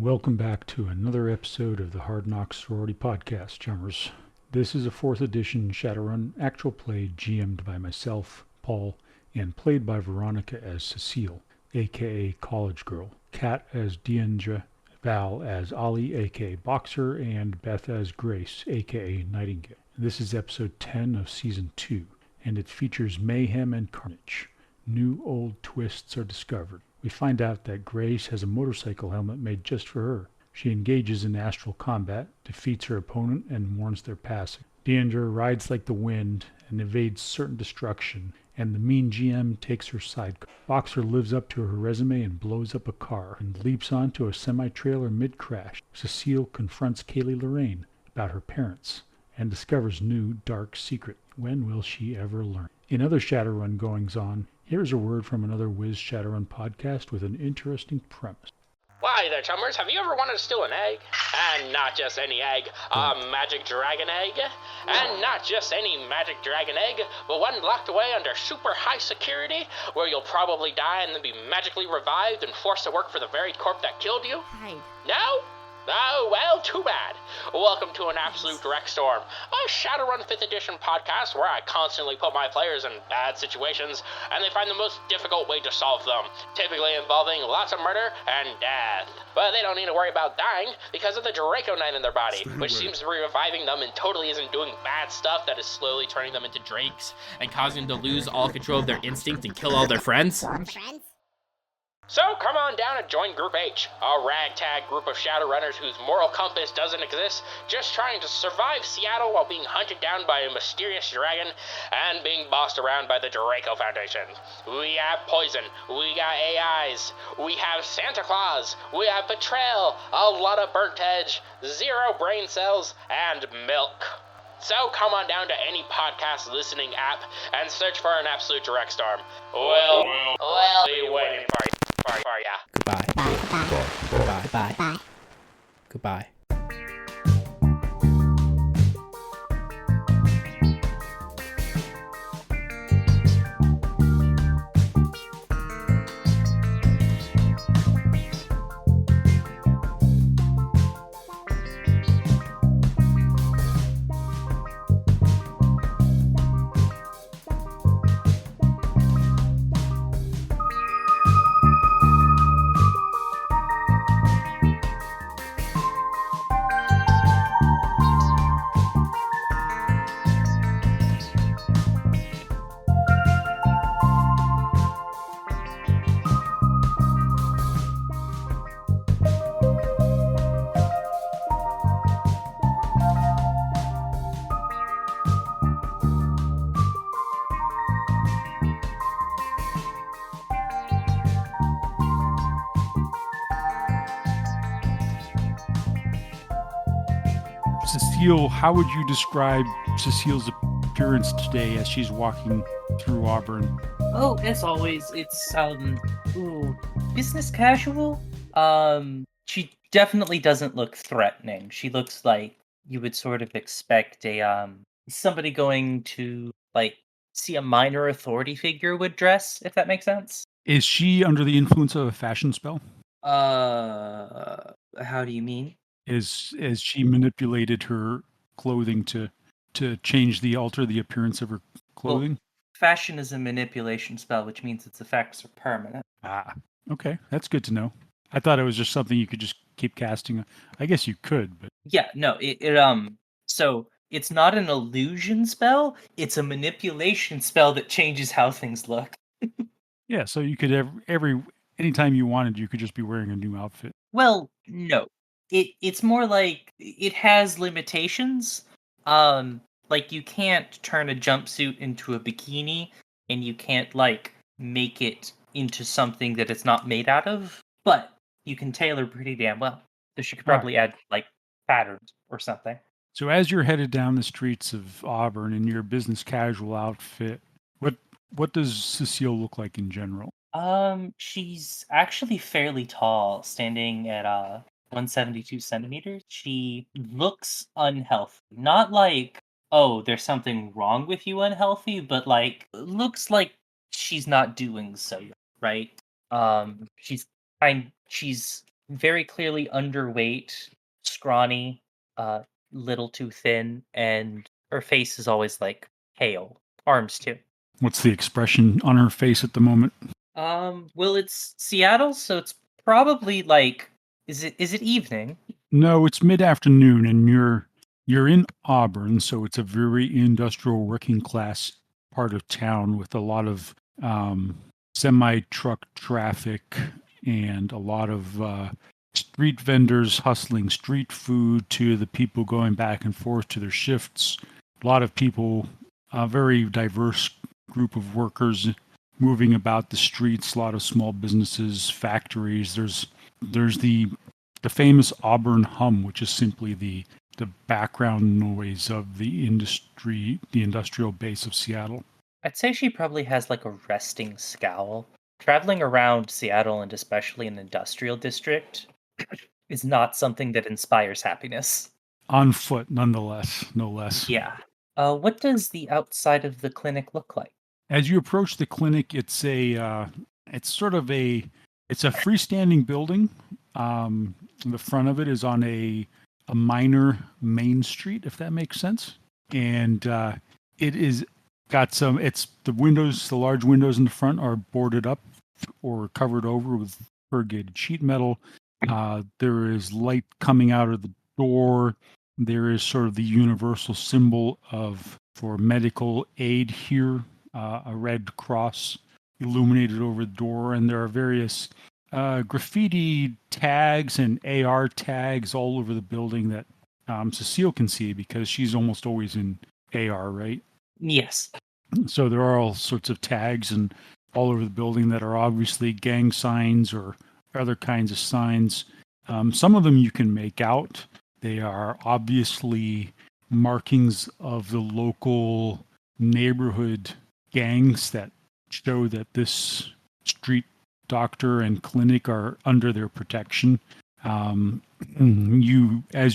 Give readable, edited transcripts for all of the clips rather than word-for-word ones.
Welcome back to another episode of the Hard Knocks Sorority Podcast, Chummers. This is a 4th edition Shadowrun actual play GM'd by myself, Paul, and played by Veronika as Cecile, aka College Girl, Kat as Diendre, Val as Ollie, aka Boxer, and Beth as Grace, aka Nightingale. This is episode 10 of season 2, and it features mayhem and carnage. New old twists are discovered. We find out that Grace has a motorcycle helmet made just for her. She engages in astral combat, defeats her opponent, and mourns their passing. Diendre rides like the wind and evades certain destruction, and the mean GM takes her sidecar. Boxer lives up to her resume and blows up a car, and leaps onto a semi-trailer mid-crash. Cecile confronts Kaylee Lorraine about her parents, and discovers new dark secret. When will she ever learn? In other Shadowrun goings-on, here's a word from another Wiz Shadowrun podcast with an interesting premise. Why there, Chummers, have you ever wanted to steal an egg? And not just any egg, a magic dragon egg. And not just any magic dragon egg, but one locked away under super high security, where you'll probably die and then be magically revived and forced to work for the very corp that killed you? Hide. No? Oh, well, too bad. Welcome to an absolute direct storm, a Shadowrun 5th edition podcast where I constantly put my players in bad situations, and they find the most difficult way to solve them, typically involving lots of murder and death. But they don't need to worry about dying because of the Draco Knight in their body, which seems to be reviving them and totally isn't doing bad stuff that is slowly turning them into drakes and causing them to lose all control of their instinct and kill all their friends. So come on down and join Group H, a ragtag group of Shadowrunners whose moral compass doesn't exist, just trying to survive Seattle while being hunted down by a mysterious dragon and being bossed around by the Draco Foundation. We have poison, we got AIs, we have Santa Claus, we have betrayal, a lot of burnt edge, 0 brain cells, and milk. So come on down to any podcast listening app and search for an absolute direct storm. We'll be waiting for you. Goodbye. Goodbye. Goodbye. Cecile, how would you describe Cecile's appearance today as she's walking through Auburn? Oh, as always, it's business casual. She definitely doesn't look threatening. She looks like you would sort of expect a somebody going to see a minor authority figure would dress, if that makes sense. Is she under the influence of a fashion spell? How do you mean? As she manipulated her clothing to alter the appearance of her clothing? Well, fashion is a manipulation spell, which means its effects are permanent. Ah, okay. That's good to know. I thought it was just something you could just keep casting. I guess you could, but... Yeah, no, so it's not an illusion spell, it's a manipulation spell that changes how things look. Yeah, so you could anytime you wanted, you could just be wearing a new outfit. Well, no. It's more like it has limitations. Like you can't turn a jumpsuit into a bikini, and you can't make it into something that it's not made out of. But you can tailor pretty damn well. So she could probably add patterns or something. So as you're headed down the streets of Auburn in your business casual outfit, what does Cecile look like in general? She's actually fairly tall, standing at 172 centimeters. She looks unhealthy. Not like, oh, there's something wrong with you unhealthy, but looks like she's not doing so, right? She's very clearly underweight, scrawny, little too thin, and her face is always like pale. Arms too. What's the expression on her face at the moment? Well, it's Seattle, so it's probably like, is it evening? No, it's mid-afternoon, and you're in Auburn, so it's a very industrial working class part of town with a lot of semi-truck traffic and a lot of street vendors hustling street food to the people going back and forth to their shifts. A lot of people, a very diverse group of workers moving about the streets, a lot of small businesses, factories. There's the famous Auburn hum, which is simply the background noise of the industrial base of Seattle. I'd say she probably has like a resting scowl. Traveling around Seattle and especially an industrial district is not something that inspires happiness. On foot, nonetheless, no less. Yeah. What does the outside of the clinic look like? As you approach the clinic, it's sort of a freestanding building. The front of it is on a minor main street, if that makes sense, and it is got some. It's the large windows in the front are boarded up or covered over with corrugated sheet metal. There is light coming out of the door. There is sort of the universal symbol for medical aid here, a red cross illuminated over the door, and there are various graffiti tags and AR tags all over the building that Cecile can see because she's almost always in AR, right? Yes. So there are all sorts of tags and all over the building that are obviously gang signs or other kinds of signs. Some of them you can make out. They are obviously markings of the local neighborhood gangs that show that this street doctor and clinic are under their protection. As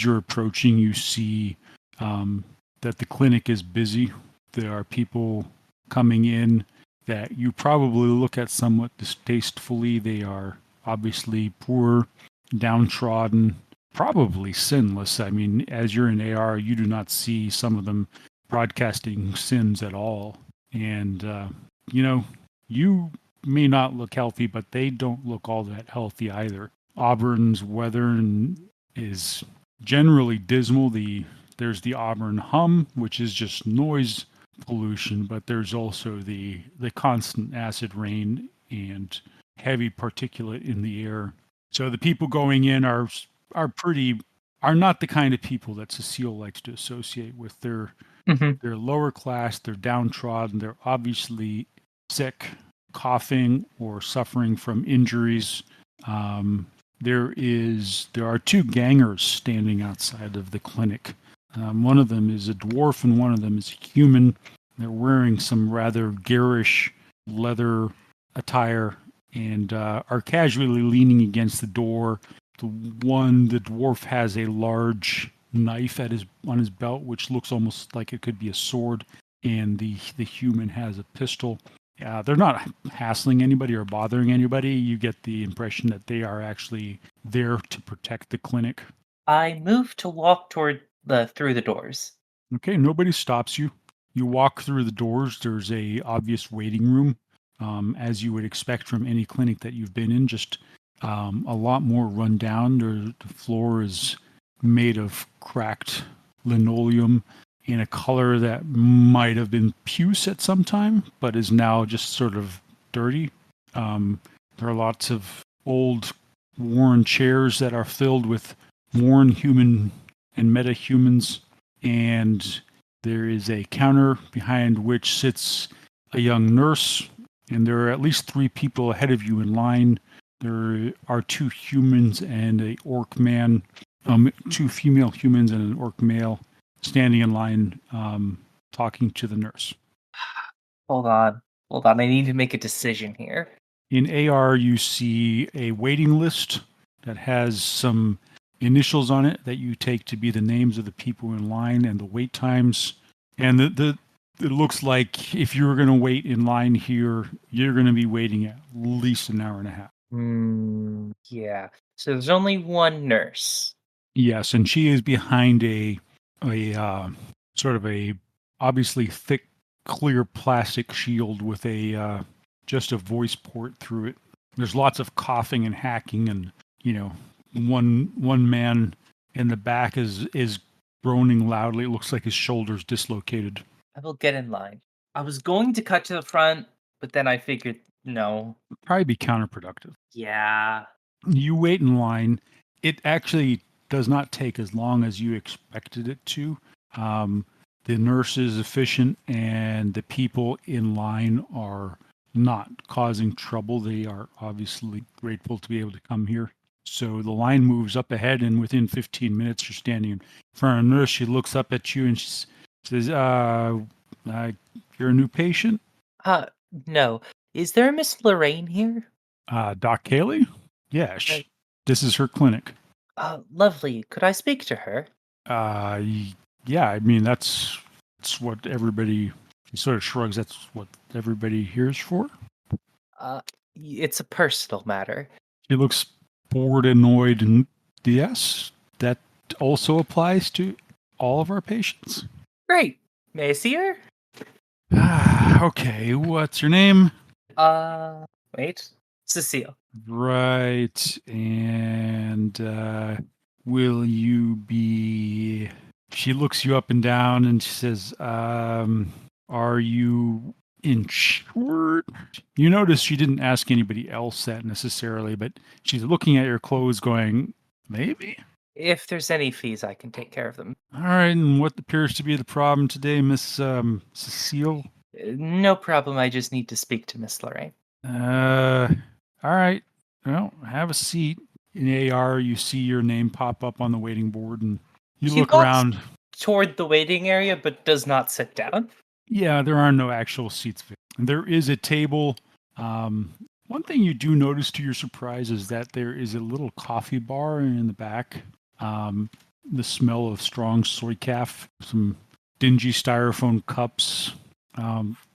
you're approaching, you see that the clinic is busy. There are people coming in that you probably look at somewhat distastefully. They are obviously poor, downtrodden, probably sinless. I mean, as you're in AR, you do not see some of them broadcasting sins at all. And, you may not look healthy, but they don't look all that healthy either. Auburn's weather is generally dismal. There's the Auburn hum, which is just noise pollution, but there's also the constant acid rain and heavy particulate in the air. So the people going in are not the kind of people that Cecile likes to associate with. They're lower class, they're downtrodden, they're obviously sick, coughing or suffering from injuries. There are two gangers standing outside of the clinic. One of them is a dwarf and one of them is a human. They're wearing some rather garish leather attire and are casually leaning against the door. The dwarf has a large knife on his belt, which looks almost like it could be a sword, and the human has a pistol. They're not hassling anybody or bothering anybody. You get the impression that they are actually there to protect the clinic. I move to walk through the doors. Okay, nobody stops you. You walk through the doors. There's a obvious waiting room, as you would expect from any clinic that you've been in. Just a lot more run down. The floor is made of cracked linoleum in a color that might have been puce at some time, but is now just sort of dirty. There are lots of old worn chairs that are filled with worn human and meta-humans, and there is a counter behind which sits a young nurse, and there are at least 3 people ahead of you in line. There are 2 humans and an orc man, 2 female humans and an orc male standing in line talking to the nurse. Hold on. I need to make a decision here. In AR, you see a waiting list that has some initials on it that you take to be the names of the people in line and the wait times. And it looks like if you're going to wait in line here, you're going to be waiting at least an hour and a half. Yeah. So there's only one nurse. Yes, and she is behind a sort of a obviously thick, clear plastic shield with a just a voice port through it. There's lots of coughing and hacking, and one man in the back is groaning loudly. It looks like his shoulder's dislocated. I will get in line. I was going to cut to the front, but then I figured no. Probably be counterproductive. Yeah. You wait in line. It actually does not take as long as you expected it to. The nurse is efficient, and the people in line are not causing trouble. They are obviously grateful to be able to come here. So the line moves up ahead, and within 15 minutes, you're standing in front of a nurse. She looks up at you and she says, you're a new patient? No. Is there a Miss Lorraine here? Doc Kaylee? Yeah, this is her clinic. Lovely. Could I speak to her? Yeah, I mean, that's what everybody, he sort of shrugs, that's what everybody here's for. It's a personal matter. She looks bored, annoyed, and yes, that also applies to all of our patients. Great. May I see her? Okay, what's your name? Wait. Cecile. Right, and will you be... She looks you up and down and she says, are you insured? You notice she didn't ask anybody else that necessarily, but she's looking at your clothes going, maybe? If there's any fees, I can take care of them. All right, and what appears to be the problem today, Miss Cecile? No problem, I just need to speak to Miss Lorraine. All right. Well, have a seat. In AR, you see your name pop up on the waiting board, and you look around. Toward the waiting area, but does not sit down. Yeah, there are no actual seats. There is a table. One thing you do notice to your surprise is that there is a little coffee bar in the back. The smell of strong soy calf, some dingy styrofoam cups,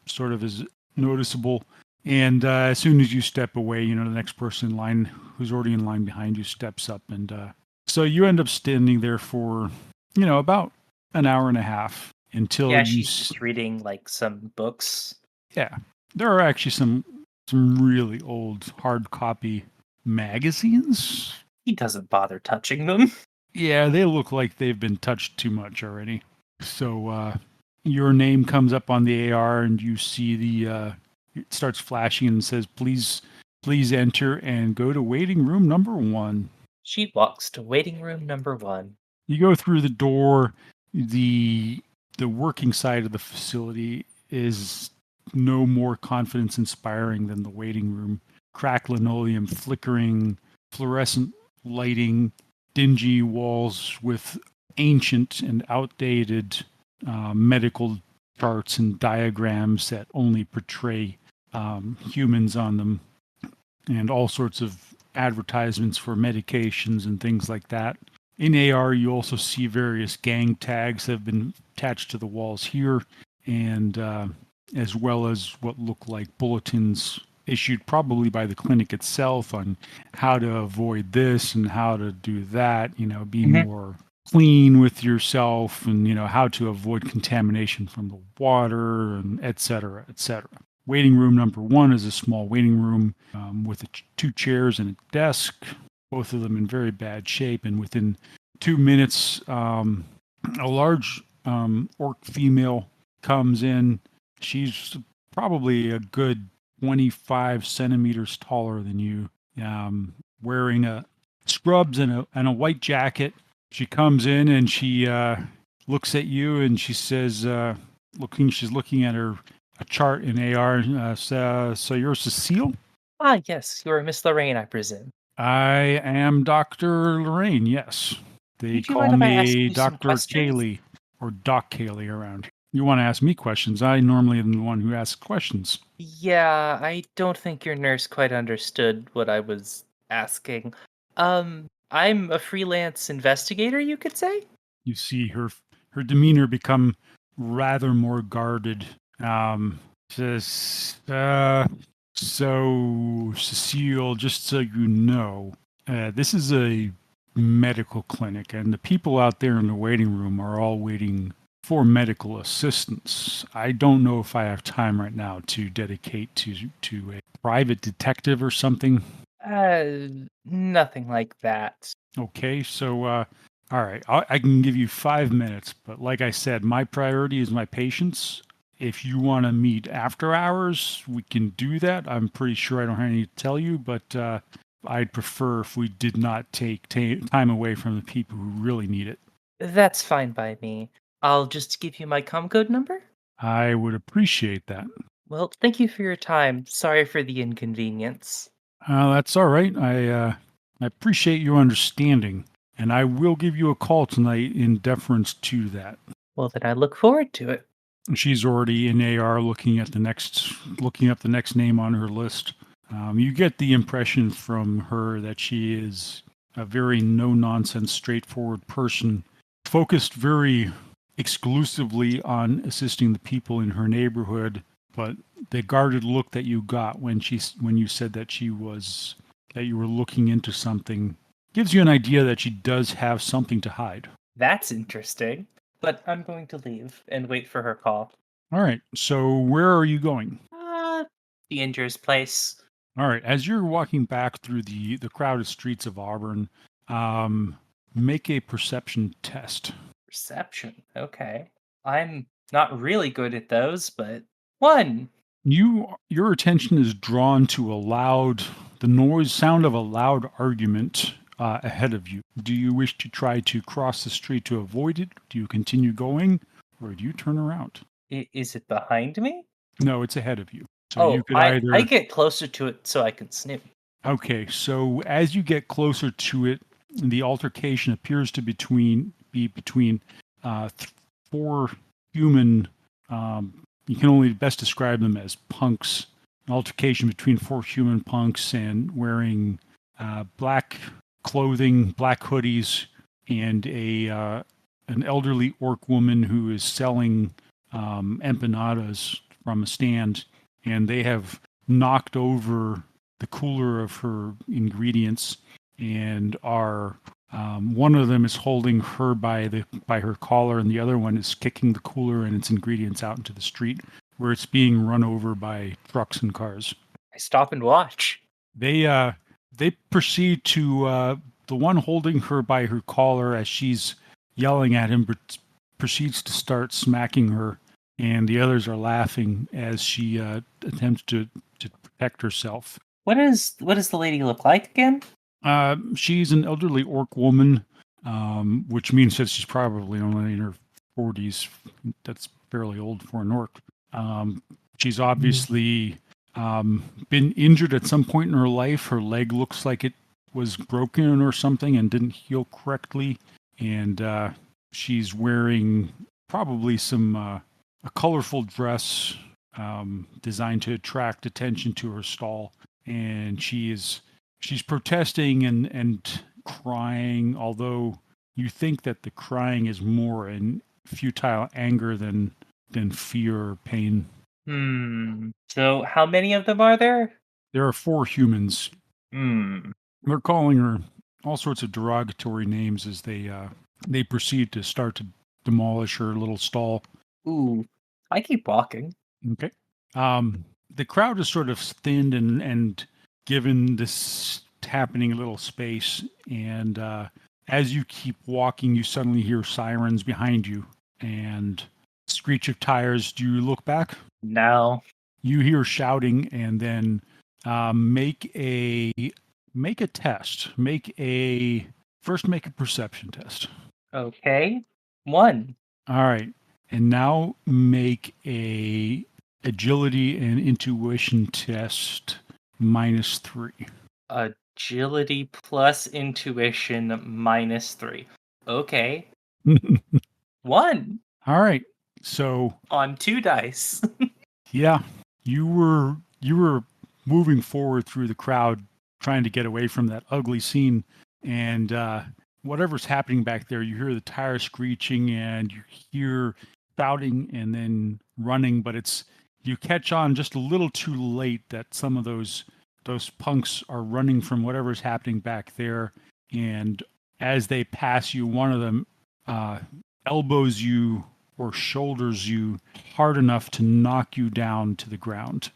sort of is noticeable. And as soon as you step away, the next person in line who's already in line behind you steps up. And so you end up standing there for, about an hour and a half until she's just reading like some books. Yeah. There are actually some really old hard copy magazines. He doesn't bother touching them. Yeah, they look like they've been touched too much already. So your name comes up on the AR and you see it starts flashing and says, please enter and go to waiting room number 1. She walks to waiting room number 1. You go through the door. The working side of the facility is no more confidence inspiring than the waiting room. Cracked linoleum, flickering, fluorescent lighting, dingy walls with ancient and outdated medical charts and diagrams that only portray humans on them, and all sorts of advertisements for medications and things like that. In AR, you also see various gang tags that have been attached to the walls here, and as well as what look like bulletins issued probably by the clinic itself on how to avoid this and how to do that, be more clean with yourself, and, how to avoid contamination from the water, and et cetera, et cetera. Waiting room number 1 is a small waiting room with 2 chairs and a desk, both of them in very bad shape. And within 2 minutes, a large orc female comes in. She's probably a good 25 centimeters taller than you, wearing a scrubs and a white jacket. She comes in and she looks at you and she says, she's looking at a chart in AR. So you're Cecile? Yes, you're Miss Lorraine, I presume. I am Dr. Lorraine, yes. They call me Dr. Kaylee, or Doc Kaylee around. You want to ask me questions? I normally am the one who asks questions. Yeah, I don't think your nurse quite understood what I was asking. I'm a freelance investigator, you could say? You see her demeanor become rather more guarded. Says, so, Cecile, just so you know, This is a medical clinic, and the people out there in the waiting room are all waiting for medical assistance. I don't know if I have time right now to dedicate to a private detective or something. Nothing like that. Okay, so all right, I can give you 5 minutes, but like I said, my priority is my patients. If you want to meet after hours, we can do that. I'm pretty sure I don't have any to tell you, but I'd prefer if we did not take time away from the people who really need it. That's fine by me. I'll just give you my comcode number. I would appreciate that. Well, thank you for your time. Sorry for the inconvenience. That's all right. I appreciate your understanding, and I will give you a call tonight in deference to that. Well, then I look forward to it. She's already in AR looking up the next name on her list. You get the impression from her that she is a very no-nonsense, straightforward person, focused very exclusively on assisting the people in her neighborhood. But the guarded look that you got when you said that you were looking into something gives you an idea that she does have something to hide. That's interesting. But I'm going to leave and wait for her call. All right. So where are you going? Diender's place. All right. As you're walking back through the crowded streets of Auburn, make a perception test. Perception. Okay. I'm not really good at those, but 1. Your attention is drawn to the sound of a loud argument ahead of you. Do you wish to try to cross the street to avoid it? Do you continue going, or do you turn around? Is it behind me? No, it's ahead of you. So you could I either... get closer to it so I can snoop. Okay, so as you get closer to it, the altercation appears to be between 4 human. You can only best describe them as punks. An altercation between 4 human punks and wearing black clothing, black hoodies, and an elderly orc woman who is selling empanadas from a stand, and they have knocked over the cooler of her ingredients and are one of them is holding her by her collar, and the other one is kicking the cooler and its ingredients out into the street where it's being run over by trucks and cars. I stop and watch. They proceed to the one holding her by her collar as she's yelling at him proceeds to start smacking her, and the others are laughing as she attempts to protect herself. What does the lady look like again? She's an elderly orc woman, which means that she's probably only in her 40s. That's fairly old for an orc. She's obviously been injured at some point in her life. Her leg looks like it was broken or something and didn't heal correctly. And she's wearing probably a colorful dress designed to attract attention to her stall. And she's protesting and crying, although you think that the crying is more in futile anger than fear or pain. So how many of them are there? There are 4 humans. They're calling her all sorts of derogatory names as they proceed to start to demolish her little stall. Ooh, I keep walking. Okay. The crowd is sort of thinned and given this happening a little space, and as you keep walking, you suddenly hear sirens behind you and screech of tires. Do you look back? No. You hear shouting, and then make a test. Make a perception test. Okay. 1. All right, and now make a agility and intuition test -3. Agility plus intuition -3. Okay. 1. All right. So On 2 dice. yeah, you were moving forward through the crowd, trying to get away from that ugly scene, and whatever's happening back there, you hear the tires screeching and you hear shouting and then running, but you catch on just a little too late that some of those those punks are running from whatever's happening back there, and as they pass you, one of them elbows you or shoulders you hard enough to knock you down to the ground.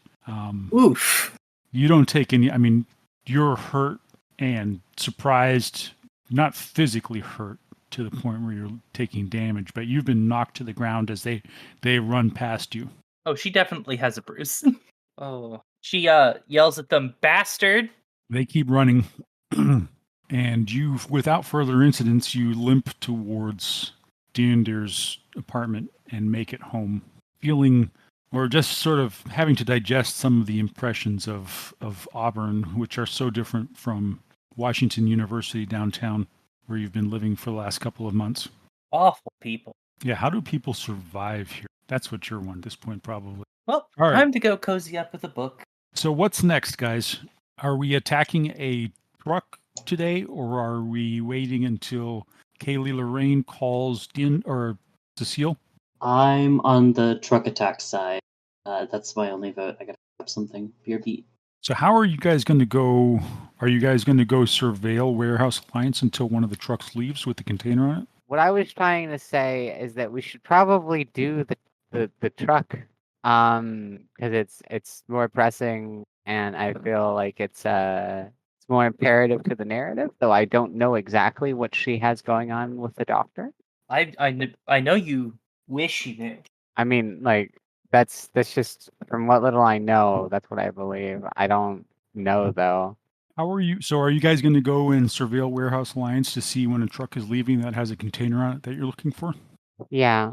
Oof. You don't take any, I mean, you're hurt and surprised, not physically hurt to the point where you're taking damage, but you've been knocked to the ground as they run past you. Oh, she definitely has a bruise. Oh. She yells at them, "Bastard!" They keep running, and you, without further incidents, you limp towards Diendre's apartment and make it home, feeling, or just sort of having to digest some of the impressions of Auburn, which are so different from Washington University downtown, where you've been living for the last couple of months. Awful people. Yeah, how do people survive here? That's what you're one at this point, probably. Well, All right. time to go cozy up with a book. So what's next, guys? Are we attacking a truck today, or are we waiting until Kaylee Lorraine calls or Cecile? I'm on the truck attack side. That's my only vote. I gotta have something. Beer beat. So how are you guys going to go? Are you guys going to go surveil Warehouse Alliance until one of the trucks leaves with the container on it? What I was trying to say is that we should probably do the truck, because it's more pressing, and I feel like it's more imperative to the narrative. Though I don't know exactly what she has going on with the doctor. I know you wish you did. I mean, like that's just from what little I know. That's what I believe. I don't know though. How are you? So are you guys going to go and surveil Warehouse Alliance to see when a truck is leaving that has a container on it that you're looking for? Yeah.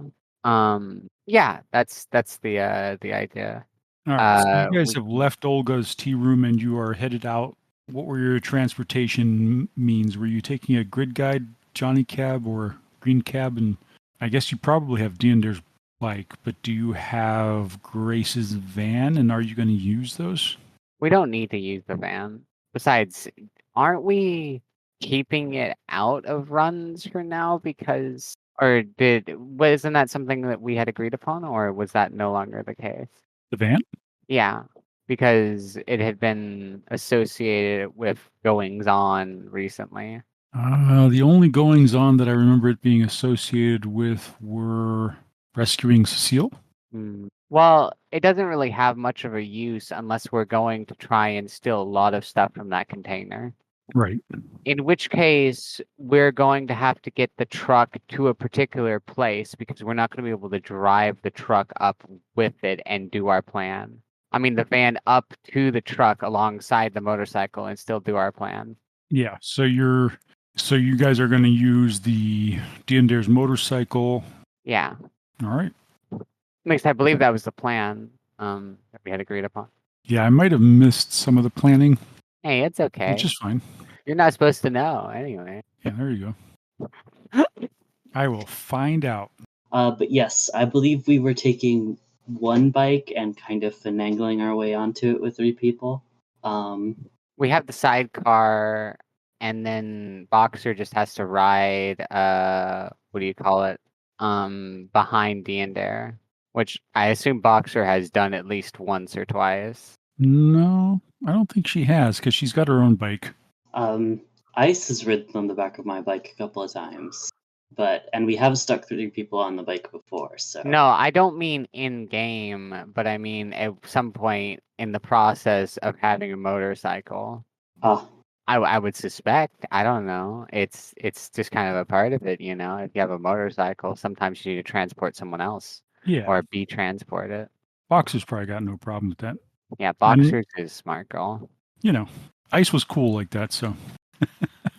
Yeah. That's the idea. All right. So you guys have left Olga's tea room and you are headed out. What were your transportation means? Were you taking a grid guide, Johnny cab, or green cab? And I guess you probably have Diendre's bike, but do you have Grace's van? And are you going to use those? We don't need to use the van. Besides, aren't we keeping it out of runs for now? Because, wasn't that something that we had agreed upon, or was that no longer the case? The van? Yeah, because it had been associated with goings on recently. The only goings on that I remember it being associated with were rescuing Cecile. Well, it doesn't really have much of a use unless we're going to try and steal a lot of stuff from that container. Right. In which case, we're going to have to get the truck to a particular place because we're not going to be able to drive the truck up with it and do our plan. I mean, the van up to the truck alongside the motorcycle and still do our plan. Yeah. So you guys are going to use the Diendre's motorcycle. Yeah. All right. At least I believe that was the plan that we had agreed upon. Yeah, I might have missed some of the planning. Hey, it's okay. Which is fine. You're not supposed to know anyway. Yeah, there you go. I will find out. But yes, I believe we were taking one bike and kind of finagling our way onto it with 3 people. We have the sidecar, and then Boxer just has to ride, what do you call it? Behind Diendre, which I assume Boxer has done at least once or twice. No, I don't think she has, because she's got her own bike. Ice has ridden on the back of my bike a couple of times, and we have stuck 3 people on the bike before, so... No, I don't mean in-game, but I mean at some point in the process of having a motorcycle. I would suspect. I don't know. It's just kind of a part of it, you know? If you have a motorcycle, sometimes you need to transport someone else. Yeah. Or be transported. Boxer's probably got no problem with that. Yeah, Boxer's is a smart girl. You know, Ice was cool like that, so...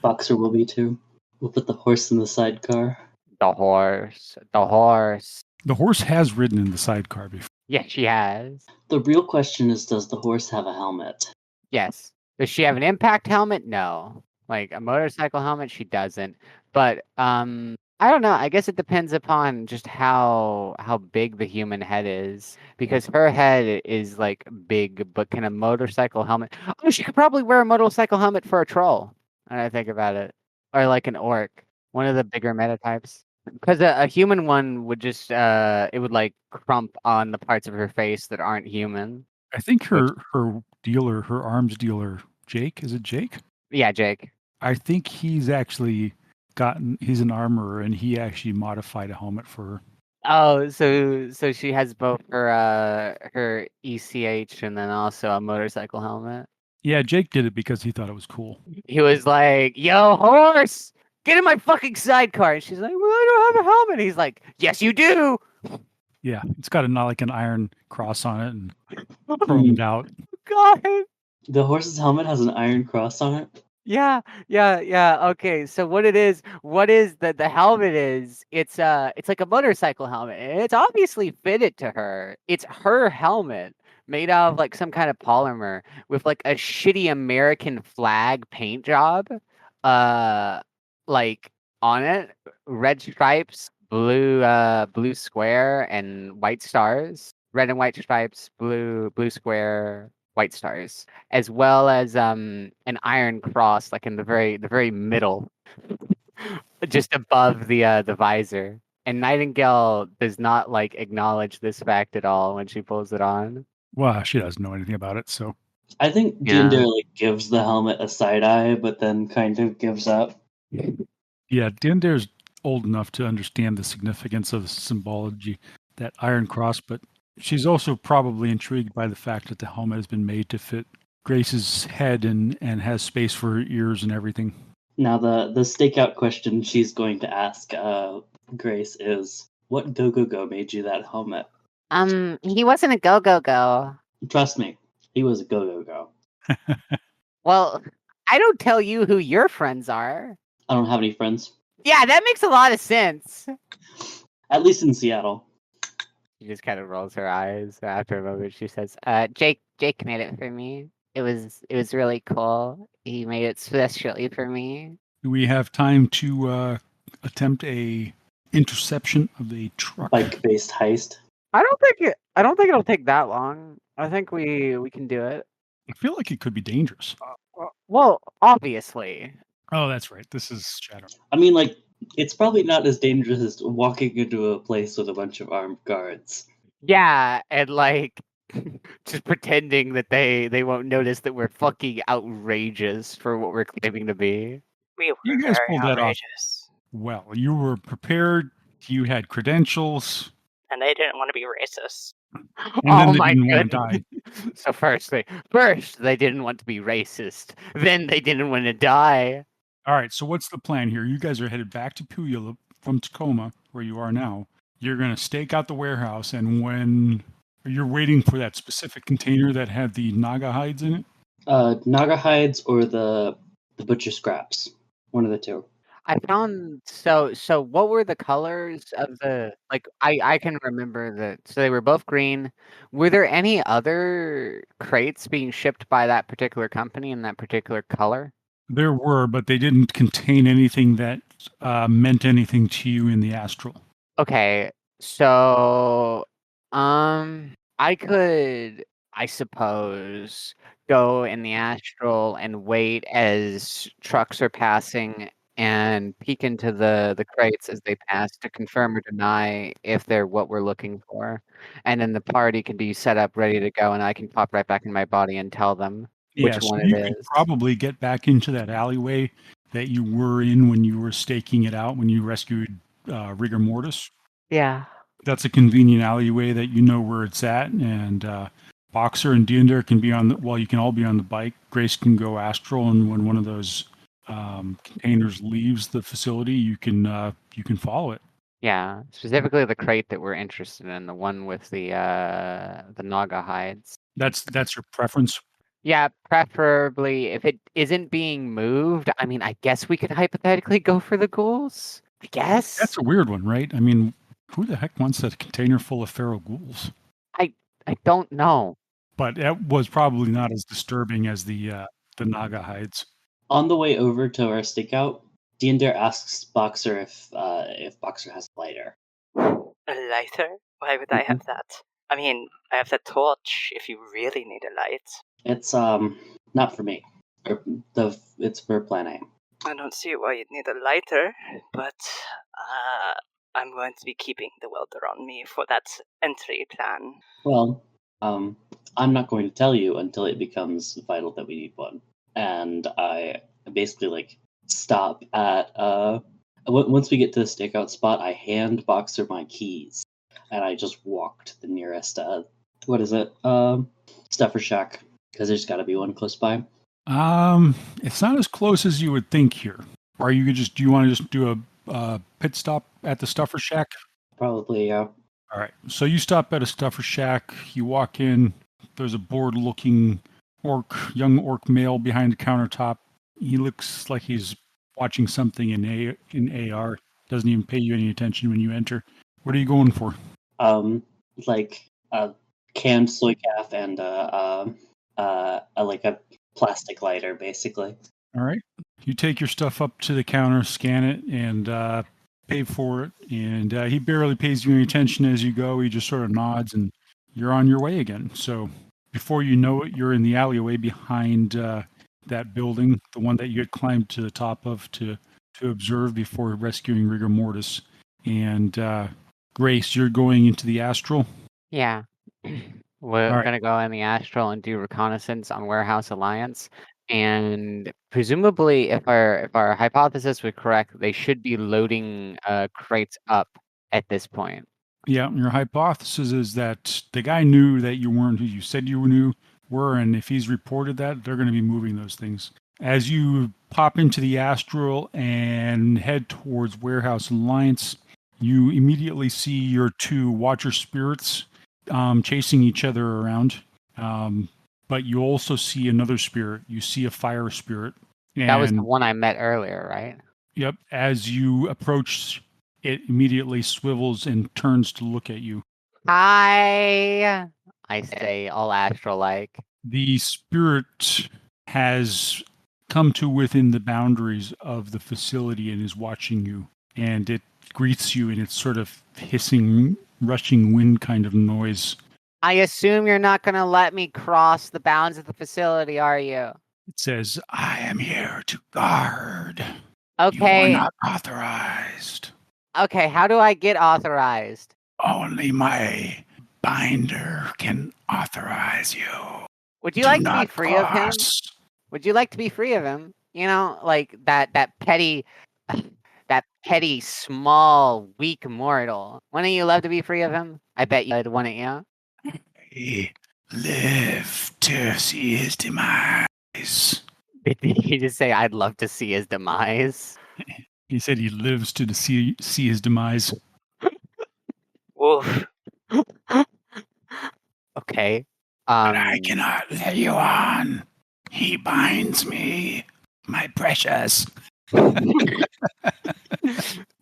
Boxer will be too. We'll put the horse in the sidecar. The horse. The horse. The horse has ridden in the sidecar before. Yes, she has. The real question is, does the horse have a helmet? Yes. Does she have an impact helmet? No. Like a motorcycle helmet, she doesn't. But I don't know. I guess it depends upon just how big the human head is. Because her head is like big, but can a motorcycle helmet? Oh, she could probably wear a motorcycle helmet for a troll. When I think about it, or like an orc, one of the bigger meta types. Because a human one would just it would like crump on the parts of her face that aren't human. I think her arms dealer, Jake, is it Jake? Yeah, Jake. I think he's actually he's an armorer, and he actually modified a helmet for her. Oh, so she has both her ECH and then also a motorcycle helmet. Yeah, Jake did it because he thought it was cool. He was like, "Yo, horse, get in my fucking sidecar." And she's like, "Well, I don't have a helmet." He's like, "Yes, you do." Yeah, it's got like an iron cross on it and chromed out. God. The horse's helmet has an iron cross on it. Yeah. Okay, so what the helmet is? It's like a motorcycle helmet. And it's obviously fitted to her. It's her helmet made out of like some kind of polymer with like a shitty American flag paint job, like on it, red stripes, blue square, and white stars. Red and white stripes, blue square, white stars, as well as an iron cross, like in the very middle, just above the visor. And Nightingale does not like acknowledge this fact at all when she pulls it on. Well, she doesn't know anything about it, so. I think Yeah. Diendre gives the helmet a side eye, but then kind of gives up. Yeah, Diendre's old enough to understand the significance of the symbology, that iron cross, but she's also probably intrigued by the fact that the helmet has been made to fit Grace's head and has space for her ears and everything. Now, the stakeout question she's going to ask Grace is, what go made you that helmet? He wasn't a go. Trust me, he was a go. Well, I don't tell you who your friends are. I don't have any friends. Yeah, that makes a lot of sense. At least in Seattle. She just kind of rolls her eyes. After a moment, she says, Jake made it for me. It was really cool. He made it specially for me." Do we have time to attempt a interception of the truck? Bike-based heist. I don't think it'll take that long. I think we can do it. I feel like it could be dangerous. Well, obviously. Oh, that's right. This is Shadow. I mean, it's probably not as dangerous as walking into a place with a bunch of armed guards. Yeah, and just pretending that they won't notice that we're fucking outrageous for what we're claiming to be. We were You guys very pulled that off. outrageous. Well, you were prepared. You had credentials. And they didn't want to be racist. And then they didn't want to die. So first they didn't want to be racist. Then they didn't want to die. All right, so what's the plan here? You guys are headed back to Puyallup from Tacoma, where you are now. You're going to stake out the warehouse, and when you're waiting for that specific container that had the naga hides in it? Naga hides or the butcher scraps. One of the two. I found so what were the colors of the I can remember that so they were both green. Were there any other crates being shipped by that particular company in that particular color? There were, but they didn't contain anything that meant anything to you in the astral. Okay, so I could, I suppose, go in the astral and wait as trucks are passing and peek into the crates as they pass to confirm or deny if they're what we're looking for. And then the party can be set up ready to go and I can pop right back in my body and tell them which one it you could is. probably get back into that alleyway that you were in when you were staking it out when you rescued Rigor Mortis. Yeah. That's a convenient alleyway that you know where it's at, and Boxer and Diendre can be you can all be on the bike. Grace can go astral, and when one of those containers leaves the facility, you can follow it. Yeah, specifically the crate that we're interested in, the one with the naga hides. That's your preference? Yeah, preferably if it isn't being moved. I mean, I guess we could hypothetically go for the ghouls. I guess. That's a weird one, right? I mean, who the heck wants a container full of feral ghouls? I don't know. But that was probably not as disturbing as the naga hides. On the way over to our stakeout, Diendre asks Boxer if Boxer has a lighter. A lighter? Why would I have that? I mean, I have the torch if you really need a light. It's not for me. It's for Plan A. I don't see why you'd need a lighter, but I'm going to be keeping the welder on me for that entry plan. Well, I'm not going to tell you until it becomes vital that we need one. And I basically stop at once we get to the stakeout spot, I hand Boxer my keys, and I just walk to the nearest stuffer shack, because there's got to be one close by. It's not as close as you would think here. Or do you want to just do a pit stop at the stuffer shack? Probably, yeah. All right. So you stop at a stuffer shack. You walk in. There's a bored-looking young orc male behind the countertop. He looks like he's watching something in AR. Doesn't even pay you any attention when you enter. What are you going for? Like a canned soy calf and a plastic lighter, basically. All right. You take your stuff up to the counter, scan it, and pay for it. And he barely pays you any attention as you go. He just sort of nods, and you're on your way again. So before you know it, you're in the alleyway behind that building, the one that you had climbed to the top of to observe before rescuing Rigor Mortis. And Grace, you're going into the astral? Yeah. We're All right. gonna go in the astral and do reconnaissance on Warehouse Alliance. And presumably, if our hypothesis was correct, they should be loading crates up at this point. Yeah, your hypothesis is that the guy knew that you weren't who you said you were, and if he's reported that, they're going to be moving those things. As you pop into the astral and head towards Warehouse Alliance, you immediately see your two Watcher spirits chasing each other around. But you also see another spirit. You see a fire spirit. And, that was the one I met earlier, right? Yep. As you approach, it immediately swivels and turns to look at you. I say, all astral-like. The spirit has come to within the boundaries of the facility and is watching you. And it greets you in its sort of hissing, rushing wind kind of noise. I assume you're not going to let me cross the bounds of the facility, are you? It says, I am here to guard. Okay. You are not authorized. Okay, how do I get authorized? Only my binder can authorize you. Would you like to be free of him? Would you like to be free of him? You know, like that petty, small, weak mortal. Wouldn't you love to be free of him? I bet you would, wouldn't you? I live to see his demise. Did he just say, I'd love to see his demise? He said he lives to see his demise. Woof. Okay. But I cannot let you on. He binds me, my precious.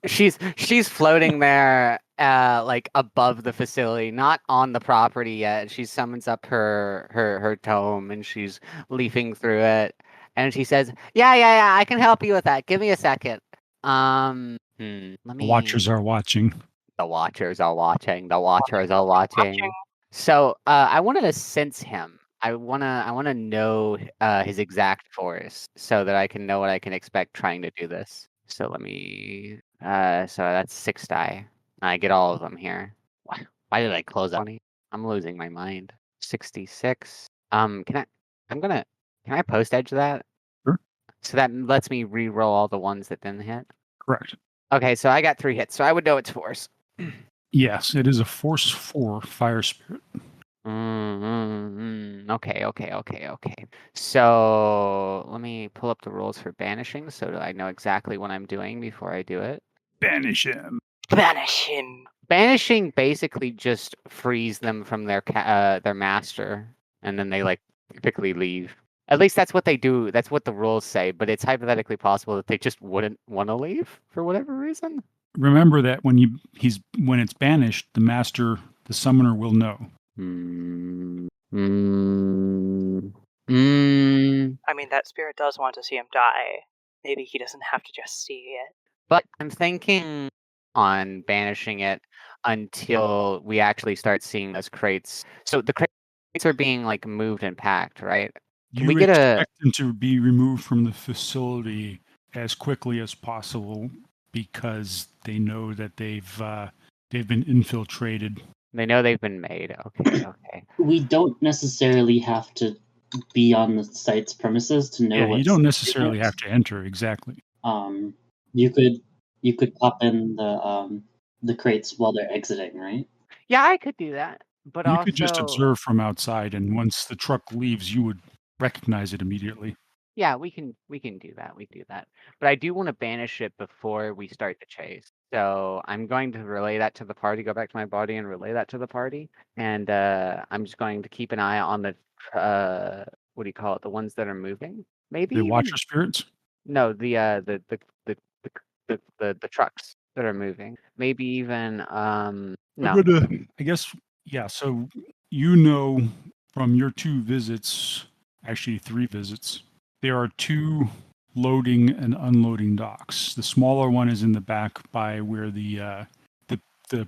She's floating there, like above the facility, not on the property yet. She summons up her tome and she's leafing through it, and she says, "Yeah, I can help you with that. Give me a second." Let me. The Watchers are watching. The Watchers are watching. The Watchers are watching. So, I wanted to sense him. I wanna know his exact force so that I can know what I can expect trying to do this. So let me. So that's 6 die. I get all of them here. Why did I close out? I'm losing my mind. 66. Can I post edge that? Sure. So that lets me re-roll all the ones that didn't hit. Correct. Okay, so I got 3 hits, so I would know its force. Yes, it is a force 4 fire spirit. Okay. So let me pull up the rules for banishing so that I know exactly what I'm doing before I do it. Banish him. Banish him. Banishing basically just frees them from their master, and then they typically leave. At least that's what they do. That's what the rules say. But it's hypothetically possible that they just wouldn't want to leave for whatever reason. Remember that when it's banished, the summoner will know. I mean, that spirit does want to see him die. Maybe he doesn't have to just see it. But I'm thinking on banishing it until we actually start seeing those crates. So the crates are being moved and packed, right? Can we expect them to be removed from the facility as quickly as possible because they know that they've been infiltrated. They know they've been made. Okay, okay. We don't necessarily have to be on the site's premises to know Yeah, what's you don't in necessarily it. have to enter, exactly. You could pop in the crates while they're exiting, right? Yeah, I could do that. But You could just also, observe from outside, and once the truck leaves, you would recognize it immediately. yeah, we can do that. We do that. But I do want to banish it before we start the chase. So I'm going to relay that to the party, go back to my body and relay that to the party. And I'm just going to keep an eye on the what do you call it? The ones that are moving. Maybe The even Watcher spirits? no, the trucks that are moving. Maybe even no. I guess, yeah, so you know from your 2 visits, actually 3 visits, there are 2 loading and unloading docks. The smaller one is in the back by where the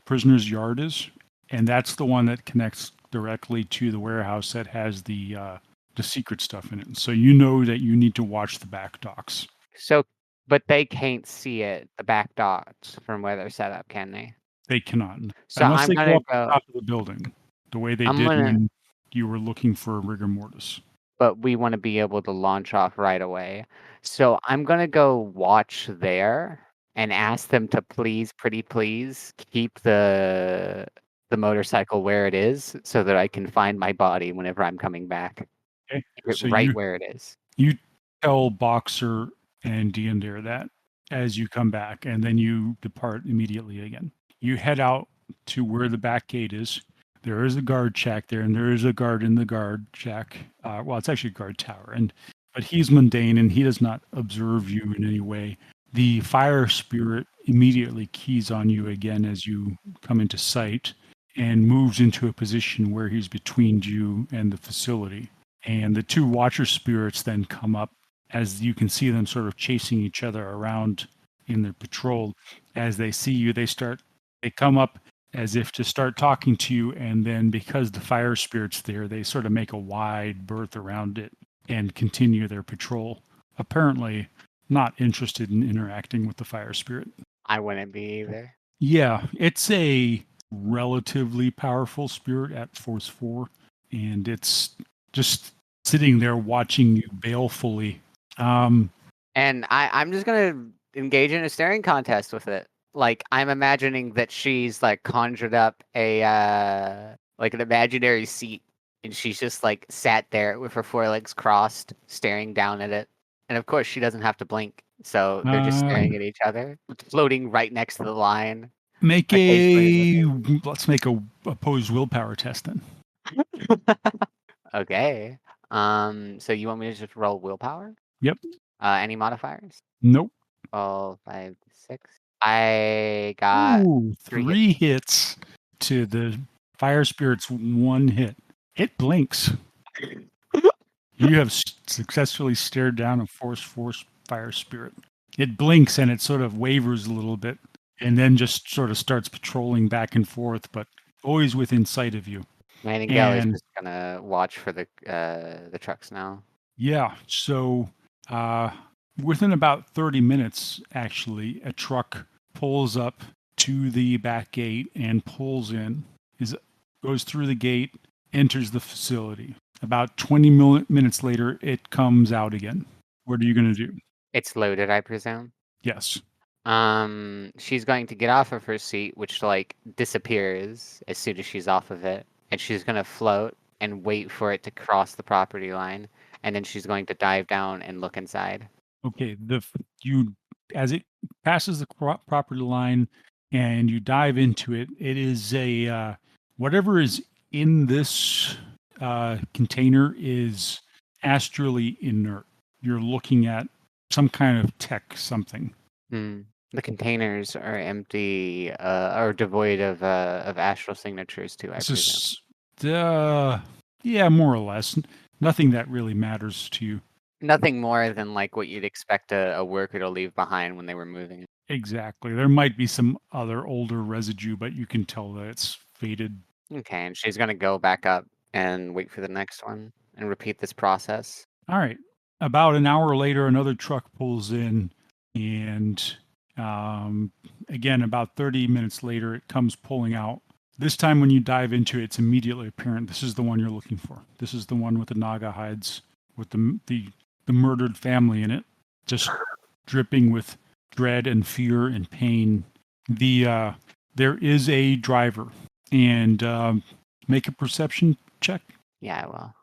prisoner's yard is, and that's the one that connects directly to the warehouse that has the secret stuff in it. So you know that you need to watch the back docks. So but they can't see it, the back dots from where they're set up, can they? They cannot. So Unless I'm they go gonna up the go, top of the building, the way they I'm did gonna, when you were looking for rigor mortis. but we want to be able to launch off right away. So I'm gonna go watch there and ask them to pretty please, keep the motorcycle where it is so that I can find my body whenever I'm coming back. Okay. Keep it So right where it is. you tell Boxer and Diendre that as you come back, and then you depart immediately again. You head out to where the back gate is. There is a guard shack there, and there is a guard in the guard shack. Well, it's actually a guard tower, but he's mundane and he does not observe you in any way. The fire spirit immediately keys on you again as you come into sight and moves into a position where he's between you and the facility. And the 2 watcher spirits then come up as you can see them sort of chasing each other around in their patrol. As they see you, they come up as if to start talking to you, and then because the fire spirit's there, they sort of make a wide berth around it and continue their patrol, apparently not interested in interacting with the fire spirit. I wouldn't be either. Yeah, it's a relatively powerful spirit at force 4, and it's just sitting there watching you balefully. And I'm just gonna engage in a staring contest with it. Like I'm imagining that she's like conjured up a like an imaginary seat, and she's just like sat there with her 4 legs crossed, staring down at it. And of course, she doesn't have to blink, so they're just staring at each other, floating right next to the line. Let's make a opposed willpower test then. Okay. So you want me to just roll willpower? Yep. Any modifiers? Nope. 12, 5, 6. I got 3 hits to the fire spirit's 1 hit. It blinks. You have successfully stared down a force fire spirit. It blinks and it sort of wavers a little bit and then just sort of starts patrolling back and forth, but always within sight of you. Nightingale is just gonna watch for the trucks now. Yeah, so within about 30 minutes, actually, a truck pulls up to the back gate and pulls in, goes through the gate, enters the facility. About 20 minutes later, it comes out again. What are you going to do? It's loaded, I presume? Yes. She's going to get off of her seat, which like disappears as soon as she's off of it, and she's going to float and wait for it to cross the property line, and then she's going to dive down and look inside. Okay, as it passes the property line and you dive into it, it is a whatever is in this container is astrally inert. You're looking at some kind of tech something. The containers are empty, or devoid of astral signatures too, I presume. Yeah, more or less. Nothing that really matters to you. Nothing more than like what you'd expect a worker to leave behind when they were moving. Exactly. There might be some other older residue, but you can tell that it's faded. Okay, and she's going to go back up and wait for the next one and repeat this process. All right. About an hour later, another truck pulls in, and again, about 30 minutes later, it comes pulling out This time when you dive into it, it's immediately apparent. This is the one you're looking for. This is the one with the naga hides, with the murdered family in it, just dripping with dread and fear and pain. There is a driver, and make a perception check. Yeah, I will.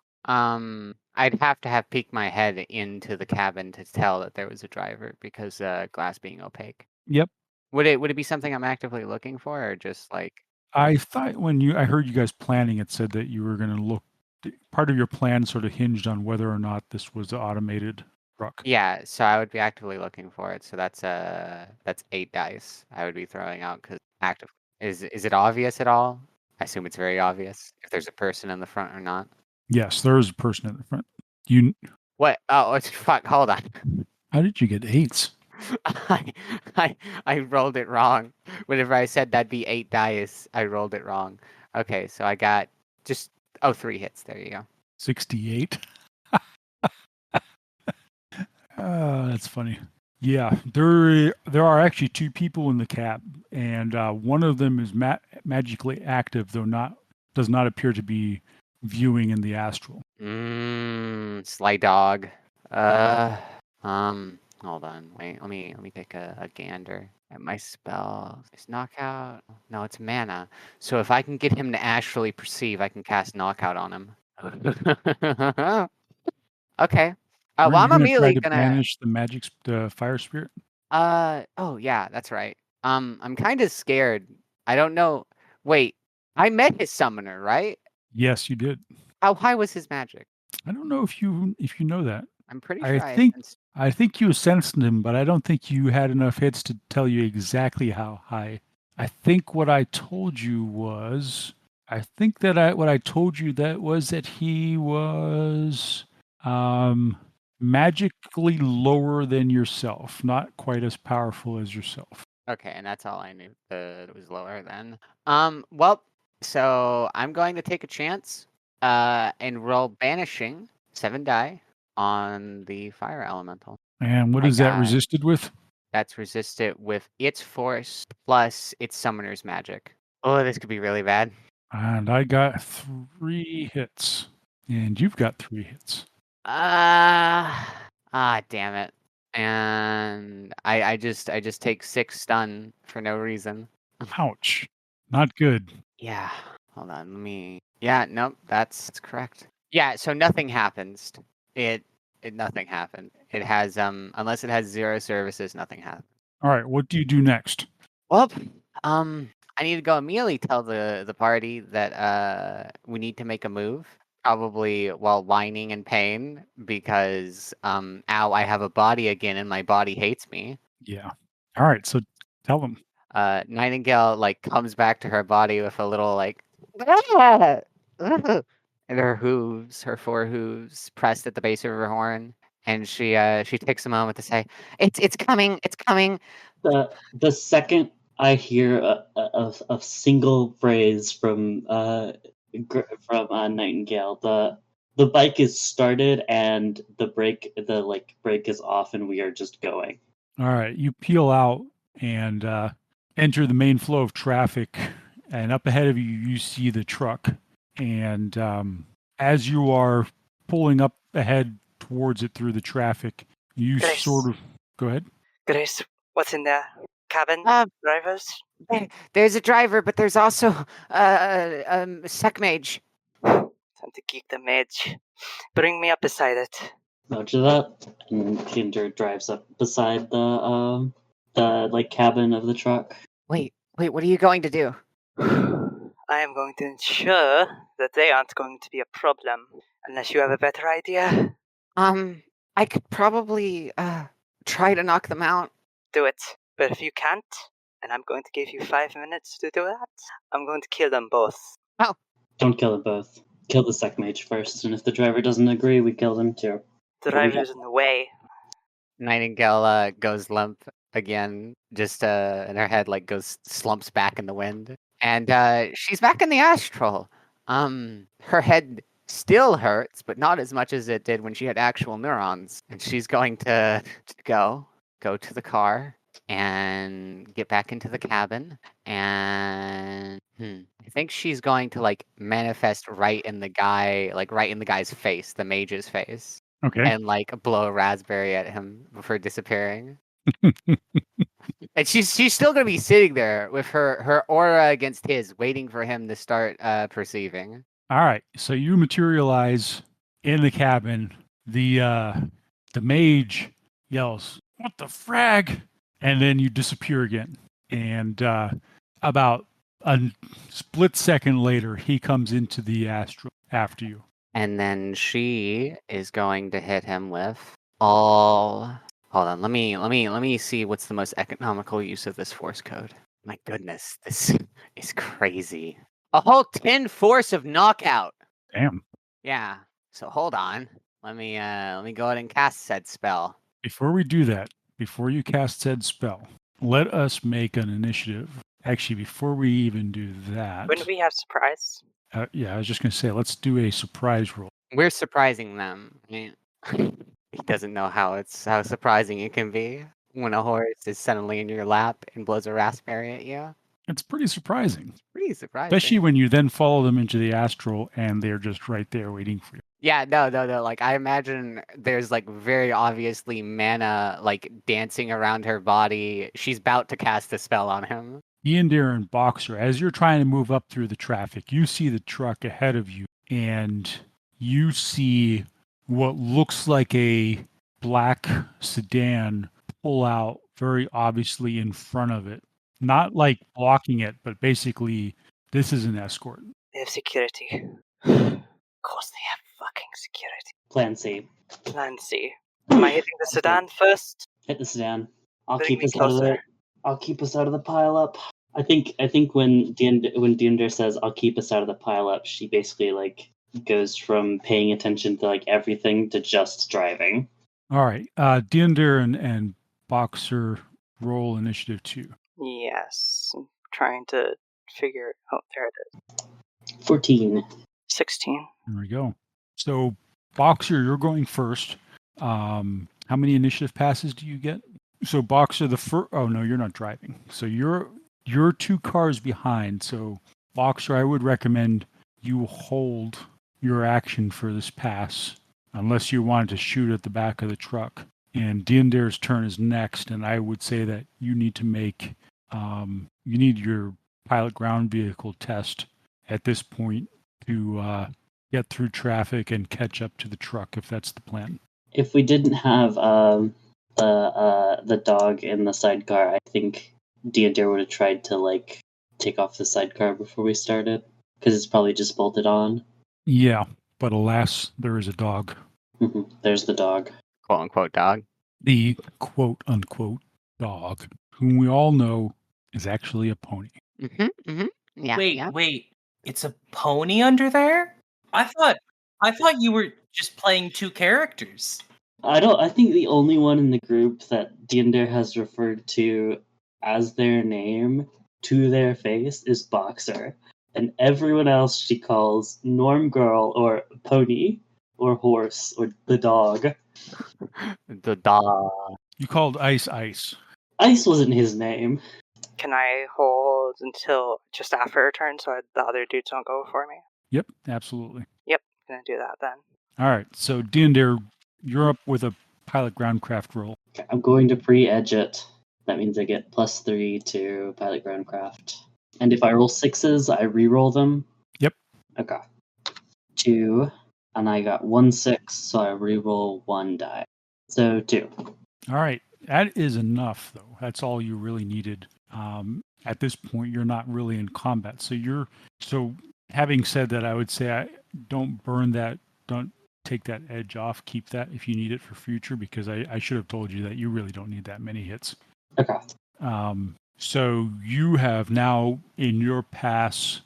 I'd have to have peeked my head into the cabin to tell that there was a driver because glass being opaque. Yep. Would it be something I'm actively looking for, or just like? I thought I heard you guys planning, it said that you were going to look. Part of your plan sort of hinged on whether or not this was an automated truck. Yeah, so I would be actively looking for it. So that's 8 dice I would be throwing out because active. Is it obvious at all? I assume it's very obvious if there's a person in the front or not. Yes, there is a person in the front. What? Oh, fuck! Hold on. How did you get 8s? I rolled it wrong. Whenever I said that'd be 8 dice, I rolled it wrong. Okay, so I got just 3 hits. There you go. 68. That's funny. Yeah, there are actually 2 people in the cab, and one of them is magically active, though does not appear to be viewing in the astral. Sly dog. Hold on. Wait. Let me take a gander at my spell. Is knockout? No, it's mana. So if I can get him to astrally perceive, I can cast knockout on him. Okay. Well, I'm immediately gonna banish the fire spirit. Oh yeah, that's right. I'm kind of scared. I don't know. Wait, I met his summoner, right? Yes, you did. How high was his magic? I don't know if you know that. I'm pretty sure I think you sensed him, but I don't think you had enough hits to tell you exactly how high. I think what I told you was that he was magically lower than yourself, not quite as powerful as yourself. Okay, and that's all I knew. That it was lower then. Well, so I'm going to take a chance and roll banishing 7 die on the fire elemental. And what is that resisted with? That's resisted with its force plus its summoner's magic. Oh, this could be really bad. And I got 3 hits. And you've got 3 hits. Damn it. And I just take 6 stun for no reason. Ouch. Not good. Yeah. Hold on, Yeah, nope, that's correct. Yeah, so nothing happens. Nothing happened. It has unless it has 0 services, nothing happens. All right, what do you do next? Well, I need to go immediately tell the party that we need to make a move, probably while whining in pain because ow, I have a body again and my body hates me. Yeah. All right, so tell them. Nightingale comes back to her body with a little and her 4 hooves pressed at the base of her horn, and she takes a moment to say, "It's coming, it's coming." The second I hear a single phrase from Nightingale, the bike is started and the brake is off, and we are just going. All right, you peel out and enter the main flow of traffic, and up ahead of you, you see the truck. And as you are pulling up ahead towards it through the traffic, you Grace. sort of... Go ahead. Grace, what's in the cabin? Drivers? There's a driver, but there's also a sec mage. Time to keep the mage. Bring me up beside it. Roger that. And Diendre drives up beside the cabin of the truck. Wait, what are you going to do? I am going to ensure that they aren't going to be a problem. Unless you have a better idea? I could probably try to knock them out. Do it. But if you can't, and I'm going to give you 5 minutes to do that, I'm going to kill them both. Oh. Don't kill them both. Kill the sec mage first, and if the driver doesn't agree, we kill them too. The driver's in the way. Nightingale goes limp again, just and her head slumps back in the wind. And she's back in the astral. Her head still hurts, but not as much as it did when she had actual neurons. And she's going to go to the car and get back into the cabin. And I think she's going to like manifest right in the guy's face, the mage's face, Okay. and like blow a raspberry at him before disappearing. And she's still gonna be sitting there with her aura against his, waiting for him to start perceiving. All right. So you materialize in the cabin. The mage yells, "What the frag?" And then you disappear again. And about a split second later, he comes into the astral after you. And then she is going to hit him with all. Hold on, let me see what's the most economical use of this force code. My goodness, this is crazy. A whole 10 force of knockout. Damn. Yeah. So hold on. Let me go ahead and cast said spell. Before we do that, before you cast said spell, let us make an initiative. Actually, before we even do that, Wouldn't we have surprise? yeah, I was just going to say, let's do a surprise roll. We're surprising them. I mean, he doesn't know how surprising it can be when a horse is suddenly in your lap and blows a raspberry at you. It's pretty surprising. Pretty surprising. Especially when you then follow them into the astral and they're just right there waiting for you. Yeah, no. Like, I imagine there's like very obviously mana like dancing around her body. She's about to cast a spell on him. Diendre and Boxer, as you're trying to move up through the traffic, you see the truck ahead of you and you see what looks like a black sedan pull out very obviously in front of it. Not like blocking it, but basically this is an escort. They have security. Of course they have fucking security. Plan C. Plan C. Am I hitting the sedan first? Hit the sedan. I'll Bring keep me us out of closer. the. I'll keep us out of the pile up. I think when Diendre says I'll keep us out of the pile up, she basically like goes from paying attention to like everything to just driving. All right. Diendre and Boxer roll initiative 2. Yes. I'm trying to figure. Oh, there it is. 14. 16. There we go. So, Boxer, you're going first. How many initiative passes do you get? So, Boxer, the first. Oh no, you're not driving. So you're 2 cars behind. So, Boxer, I would recommend you hold your action for this pass, unless you wanted to shoot at the back of the truck. And Diendre's turn is next, and I would say that you need to make. You need your pilot ground vehicle test at this point to get through traffic and catch up to the truck, if that's the plan. If we didn't have the dog in the sidecar, I think Diendre would have tried to like take off the sidecar before we started, because it's probably just bolted on. Yeah, but alas, there is a dog. There's the dog. Quote unquote dog. The quote unquote dog, whom we all know is actually a pony. Yeah. Wait. It's a pony under there? I thought you were just playing 2 characters. I think the only one in the group that Diendre has referred to as their name to their face is Boxer. And everyone else she calls Norm Girl or Pony or Horse or the dog. The dog. You called Ice Ice. Ice wasn't his name. Can I hold until just after her turn so the other dudes don't go for me? Yep, absolutely. Yep, gonna do that then. All right, so Diendre, you're up with a pilot groundcraft roll. Okay, I'm going to pre-edge it. That means I get +3 to pilot groundcraft. And if I roll 6s, I re-roll them? Yep. Okay. 2, and I got 1 6, so I re-roll 1 die. So 2. All right, that is enough, though. That's all you really needed. At this point, you're not really in combat. So having said that, I would say don't burn that. Don't take that edge off. Keep that if you need it for future, because I should have told you that you really don't need that many hits. Okay. So you have now in your pass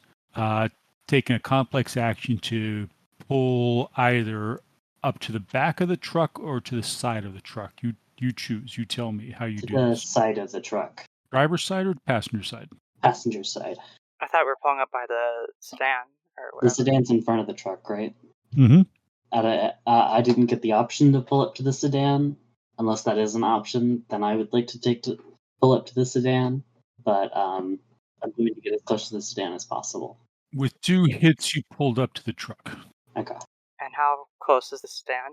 taken a complex action to pull either up to the back of the truck or to the side of the truck. You choose. You tell me how you To do the this. side of the truck. Driver's side or passenger side? Passenger side. I thought we were pulling up by the sedan or The whatever. sedan's in front of the truck, right? Mm-hmm. I didn't get the option to pull up to the sedan. Unless that is an option, then I would like to pull pull up to the sedan, but I'm going to get as close to the sedan as possible. With 2 hits, you pulled up to the truck. Okay. And how close is the sedan?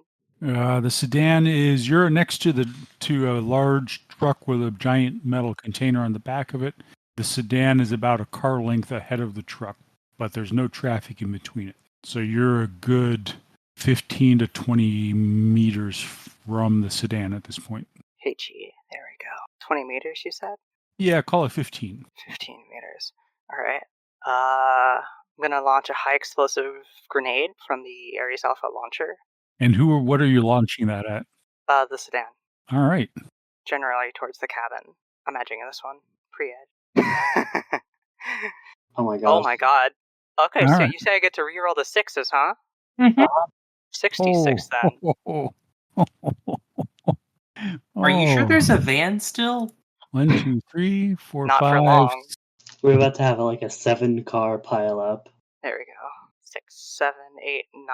The sedan is, you're next to a large truck with a giant metal container on the back of it. The sedan is about a car length ahead of the truck, but there's no traffic in between it. So you're a good 15 to 20 meters from the sedan at this point. Hey, gee, there we go. 20 meters, you said? Yeah, call it 15. 15 meters. Alright. I'm gonna launch a high explosive grenade from the Ares Alpha launcher. And what are you launching that at? The sedan. All right. Generally towards the cabin. I'm edging this one. Pre-ed. Oh my god. Oh my god. Okay, All so right. you say I get to reroll the 6s, huh? Mhm. 66 then. Are you sure there's a van still? 1, 2, 3, 4, Not 5. for long. We're about to have like a 7-car pile up. There we go. 6, 7, 8, 9.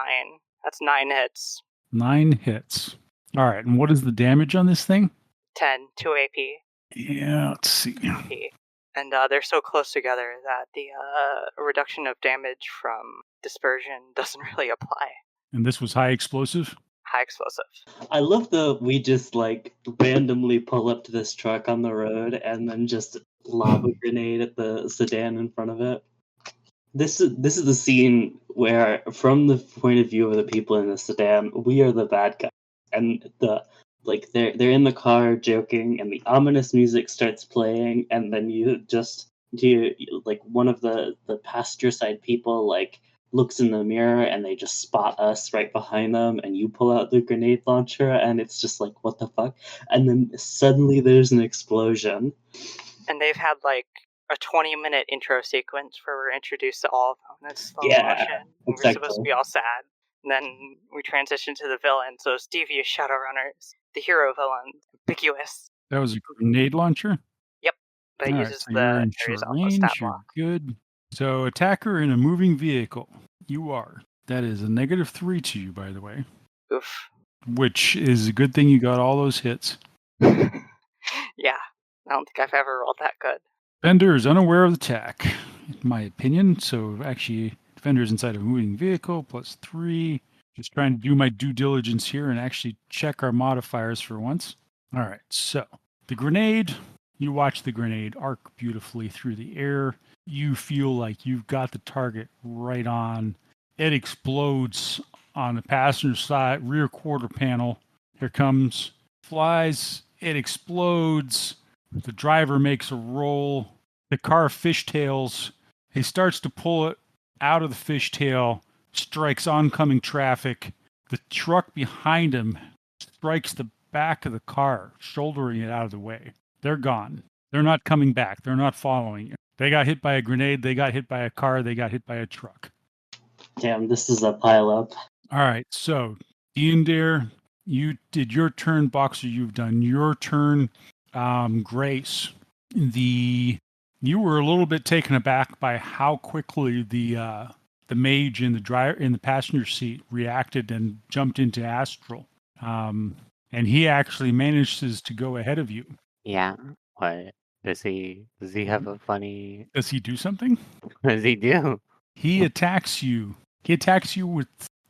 That's 9 hits. 9 hits. All right. And what is the damage on this thing? 10, 2 AP. Yeah, let's see. And they're so close together that the reduction of damage from dispersion doesn't really apply. And this was high explosive? High explosive. I love that we just like randomly pull up to this truck on the road and then just lob a grenade at the sedan in front of it. This is the scene where, from the point of view of the people in the sedan, we are the bad guys, and they're in the car joking, and the ominous music starts playing, and then you like one of the passenger side people like looks in the mirror and they just spot us right behind them, and you pull out the grenade launcher, and it's just like, what the fuck? And then suddenly there's an explosion. And they've had like a 20-minute intro sequence where we're introduced to all of them. That's slow Yeah, motion. And we're exactly. supposed to be all sad. And then we transition to the villains, those devious shadowrunners, the hero villains, ambiguous. That was a grenade launcher? But it All right, uses so you're in the Ares short Alpha range. stat You're block. good. So attacker in a moving vehicle. You are. That is a -3 to you, by the way. Oof. Which is a good thing you got all those hits. Yeah. I don't think I've ever rolled that good. Defender is unaware of the attack, in my opinion. So actually, Defender is inside a moving vehicle, +3. Just trying to do my due diligence here and actually check our modifiers for once. All right, so the grenade, you watch the grenade arc beautifully through the air. You feel like you've got the target right on. It explodes on the passenger side, rear quarter panel. Here comes, flies, it explodes. The driver makes a roll. The car fishtails. He starts to pull it out of the fishtail, strikes oncoming traffic. The truck behind him strikes the back of the car, shouldering it out of the way. They're gone. They're not coming back. They're not following you. They got hit by a grenade. They got hit by a car. They got hit by a truck. Damn, this is a pile up. All right, so Diendre, you did your turn. Boxer, you've done your turn. Grace, you were a little bit taken aback by how quickly the mage in the passenger seat reacted and jumped into astral, and he actually manages to go ahead of you. Yeah. What? Does he have a funny... Does he do something? What does he do? He attacks you.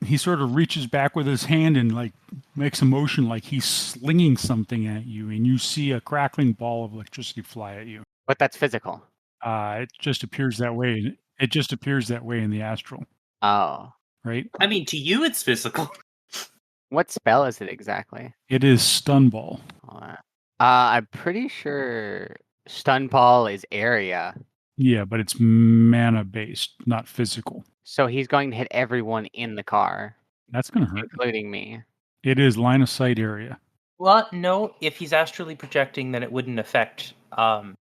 He sort of reaches back with his hand and like makes a motion like he's slinging something at you, and you see a crackling ball of electricity fly at you. But that's physical. It just appears that way. It just appears that way in the astral, Oh. right? I mean, to you, it's physical. What spell is it exactly? It is stun ball. I'm pretty sure stun ball is area. Yeah, but it's mana based, not physical. So he's going to hit everyone in the car, That's going to hurt. including me. It is line of sight area. Well, no, if he's astrally projecting, then it wouldn't affect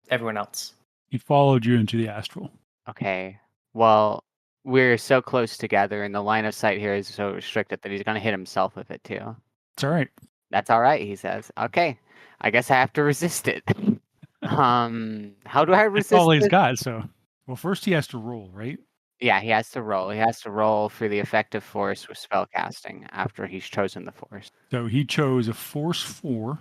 everyone else. He followed you into the astral. Okay. Well, we're so close together, and the line of sight here is so restricted that he's going to hit himself with it, too. It's all right. That's all right, he says. Okay. I guess I have to resist it. How do I resist That's all he's it? got. So, well, first he has to roll, right? Yeah, he has to roll. He has to roll for the effective force with spellcasting after he's chosen the force. So he chose a force 4,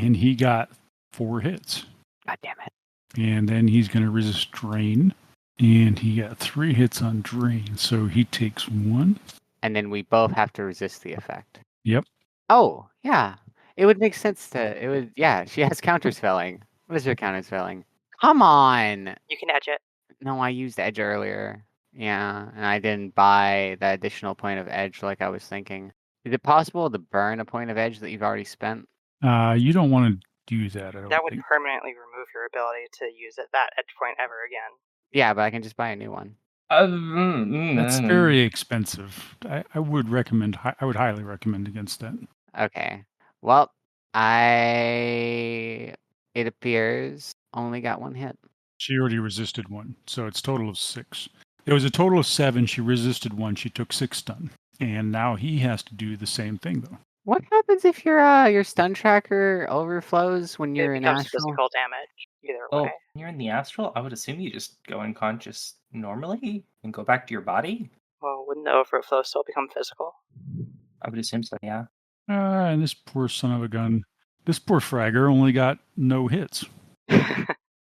and he got 4 hits. God damn it. And then he's going to resist drain. And he got 3 hits on drain, so he takes 1. And then we both have to resist the effect. Yep. Oh, yeah. It would make sense yeah, she has counterspelling. What is her counterspelling? Come on! You can edge it. No, I used edge earlier. Yeah, and I didn't buy the additional point of edge like I was thinking. Is it possible to burn a point of edge that you've already spent? You don't want to do that, I don't That would think. permanently remove your ability to use that edge point ever again. Yeah, but I can just buy a new one. That's very expensive. I would recommend. I would highly recommend against that. Okay. Well, it appears, only got 1 hit. She already resisted 1, so it's total of 6. There was a total of 7. She resisted 1. She took 6 stun, and now he has to do the same thing though. What happens if your stun tracker overflows when you're It in becomes astral? physical damage either Oh, way. when you're in the astral, I would assume you just go unconscious normally and go back to your body. Well, wouldn't the overflow still become physical? I would assume so, yeah. And this poor son of a gun. This poor fragger only got no hits.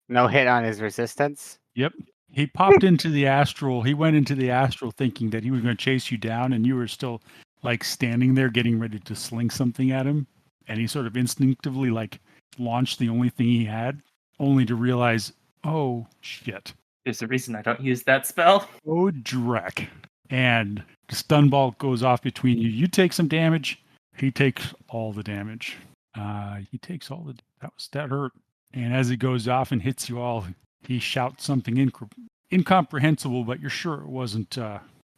No hit on his resistance? Yep. He popped into the astral. He went into the astral thinking that he was going to chase you down, and you were still like standing there getting ready to sling something at him. And he sort of instinctively like launched the only thing he had, only to realize, oh shit. There's a reason I don't use that spell. Oh dreck. And the stun ball goes off between you. You take some damage. He takes all the damage. He takes all the... That hurt. And as it goes off and hits you all, he shouts something incomprehensible, but you're sure it wasn't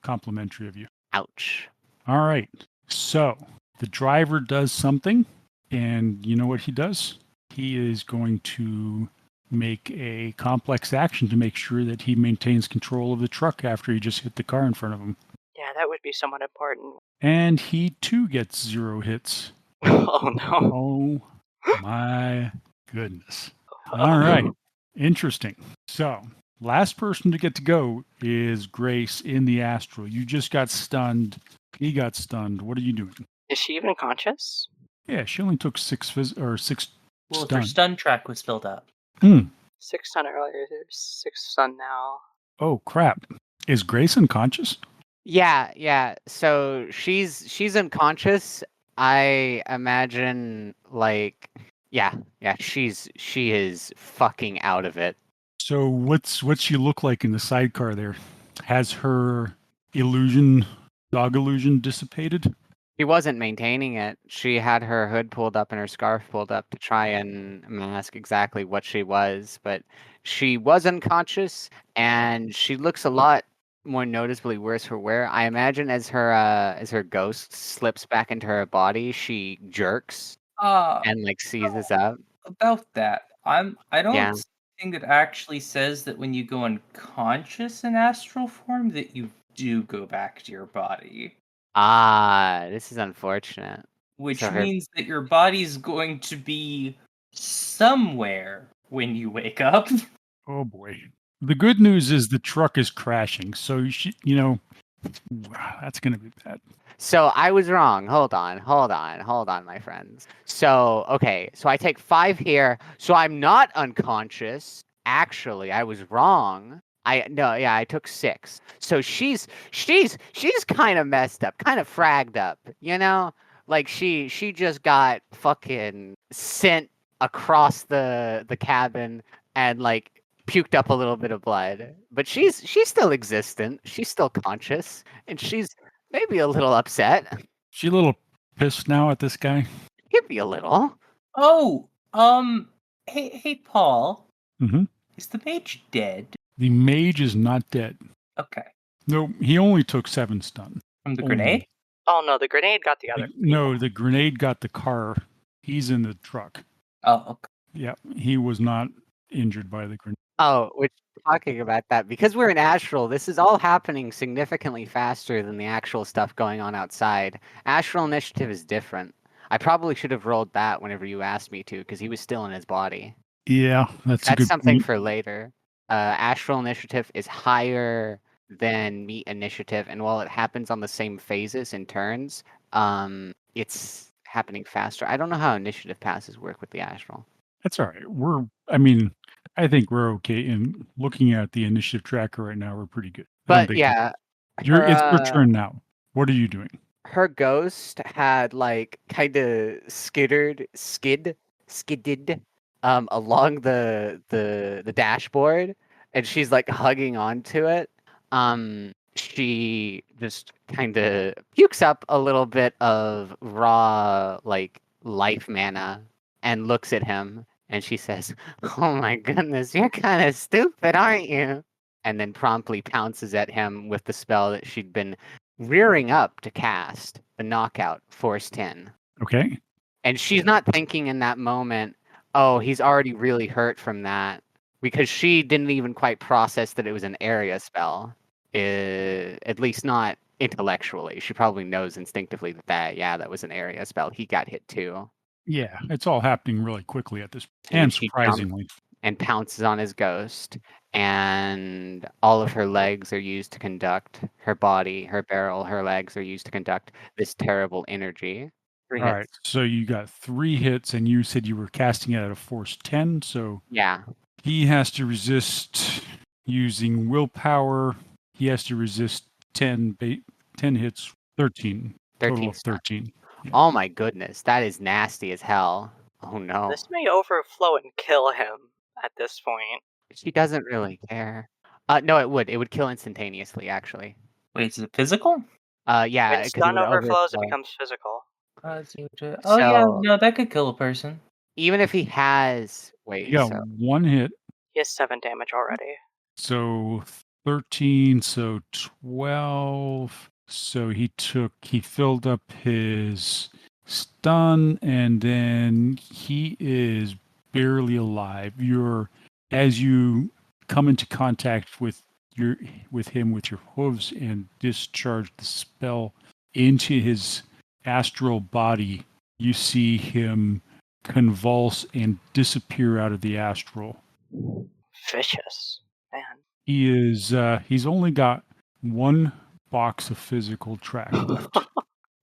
complimentary of you. Ouch. All right. So the driver does something, and you know what he does? He is going to make a complex action to make sure that he maintains control of the truck after he just hit the car in front of him. Yeah, that would be somewhat important. And he too gets 0 hits. Oh no. Oh my goodness. All right. Interesting. So, last person to get to go is Grace in the astral. You just got stunned. He got stunned. What are you doing? Is she even conscious? Yeah, she only took 6 Well, if stun. her stun track was filled up. 6 stun earlier, there's 6 stun now. Oh crap. Is Grace unconscious? Yeah. So she's unconscious. I imagine like she is fucking out of it. So what's she look like in the sidecar there? Has her dog illusion dissipated? She wasn't maintaining it. She had her hood pulled up and her scarf pulled up to try and mask exactly what she was, but she was unconscious and she looks a lot more noticeably worse for wear. I imagine as her ghost slips back into her body, she jerks and like seizes up. About that, I don't Yeah. see anything that actually says that when you go unconscious in astral form that you do go back to your body. This is unfortunate. Which So means that your body's going to be somewhere when you wake up. Oh boy. The good news is the truck is crashing, so that's going to be bad. So I was wrong. Hold on, my friends. So, okay, so I take 5 here. So I'm not unconscious. Actually, I was wrong. I took 6. So she's kind of messed up, kind of fragged up, you know? Like she just got fucking sent across the cabin and like puked up a little bit of blood. But she's still existent. She's still conscious, and she's maybe a little upset. She a little pissed now at this guy? Maybe a little. Oh, hey, Paul. Mm-hmm. Is the mage dead? The mage is not dead. Okay. No, he only took 7 stun. From the Only. grenade? Oh no, the grenade got the other. No, the grenade got the car. He's in the truck. Oh, okay. Yeah, he was not injured by the grenade. Oh, we're talking about that because we're in astral. This is all happening significantly faster than the actual stuff going on outside. Astral initiative is different. I probably should have rolled that whenever you asked me to, because he was still in his body. Yeah, that's a good something point. for later. Astral initiative is higher than meat initiative, and while it happens on the same phases and turns, it's happening faster. I don't know how initiative passes work with the astral. That's all right. I think we're okay. In looking at the initiative tracker right now, we're pretty good. But yeah, It's your turn now. What are you doing? her ghost had like kind of skidded along the dashboard, and she's like hugging onto it. She just kind of pukes up a little bit of raw like life mana and looks at him, and she says, "Oh my goodness, you're kind of stupid, aren't you?" And then promptly pounces at him with the spell that she'd been rearing up to cast, the knockout, Force 10. Okay. And she's not thinking in that moment, oh, he's already really hurt from that, because she didn't even quite process that it was an area spell, at least not intellectually. She probably knows instinctively that was an area spell. He got hit too. Yeah, it's all happening really quickly at this point, And and she surprisingly. And pounces on his ghost, and all of her legs are used to conduct her body, her barrel, her legs are used to conduct this terrible energy. All right, so you got 3 hits, and you said you were casting it at a force 10, so yeah, he has to resist using willpower. He has to resist 10 hits, 13. Total of 13. Yeah. Oh my goodness, that is nasty as hell. Oh no. This may overflow and kill him at this point. She doesn't really care. No, it would kill instantaneously, actually. Wait, is it physical? Yeah. When stun overflows, it becomes physical. Yeah, no, that could kill a person. Even if he has... Wait, you got 1 hit. He has 7 damage already. So 13, so 12. So he filled up his stun, and then he is barely alive. As you come into contact with him with your hooves and discharge the spell into his astral body, you see him convulse and disappear out of the astral. Vicious, man. He's only got 1 box of physical track left.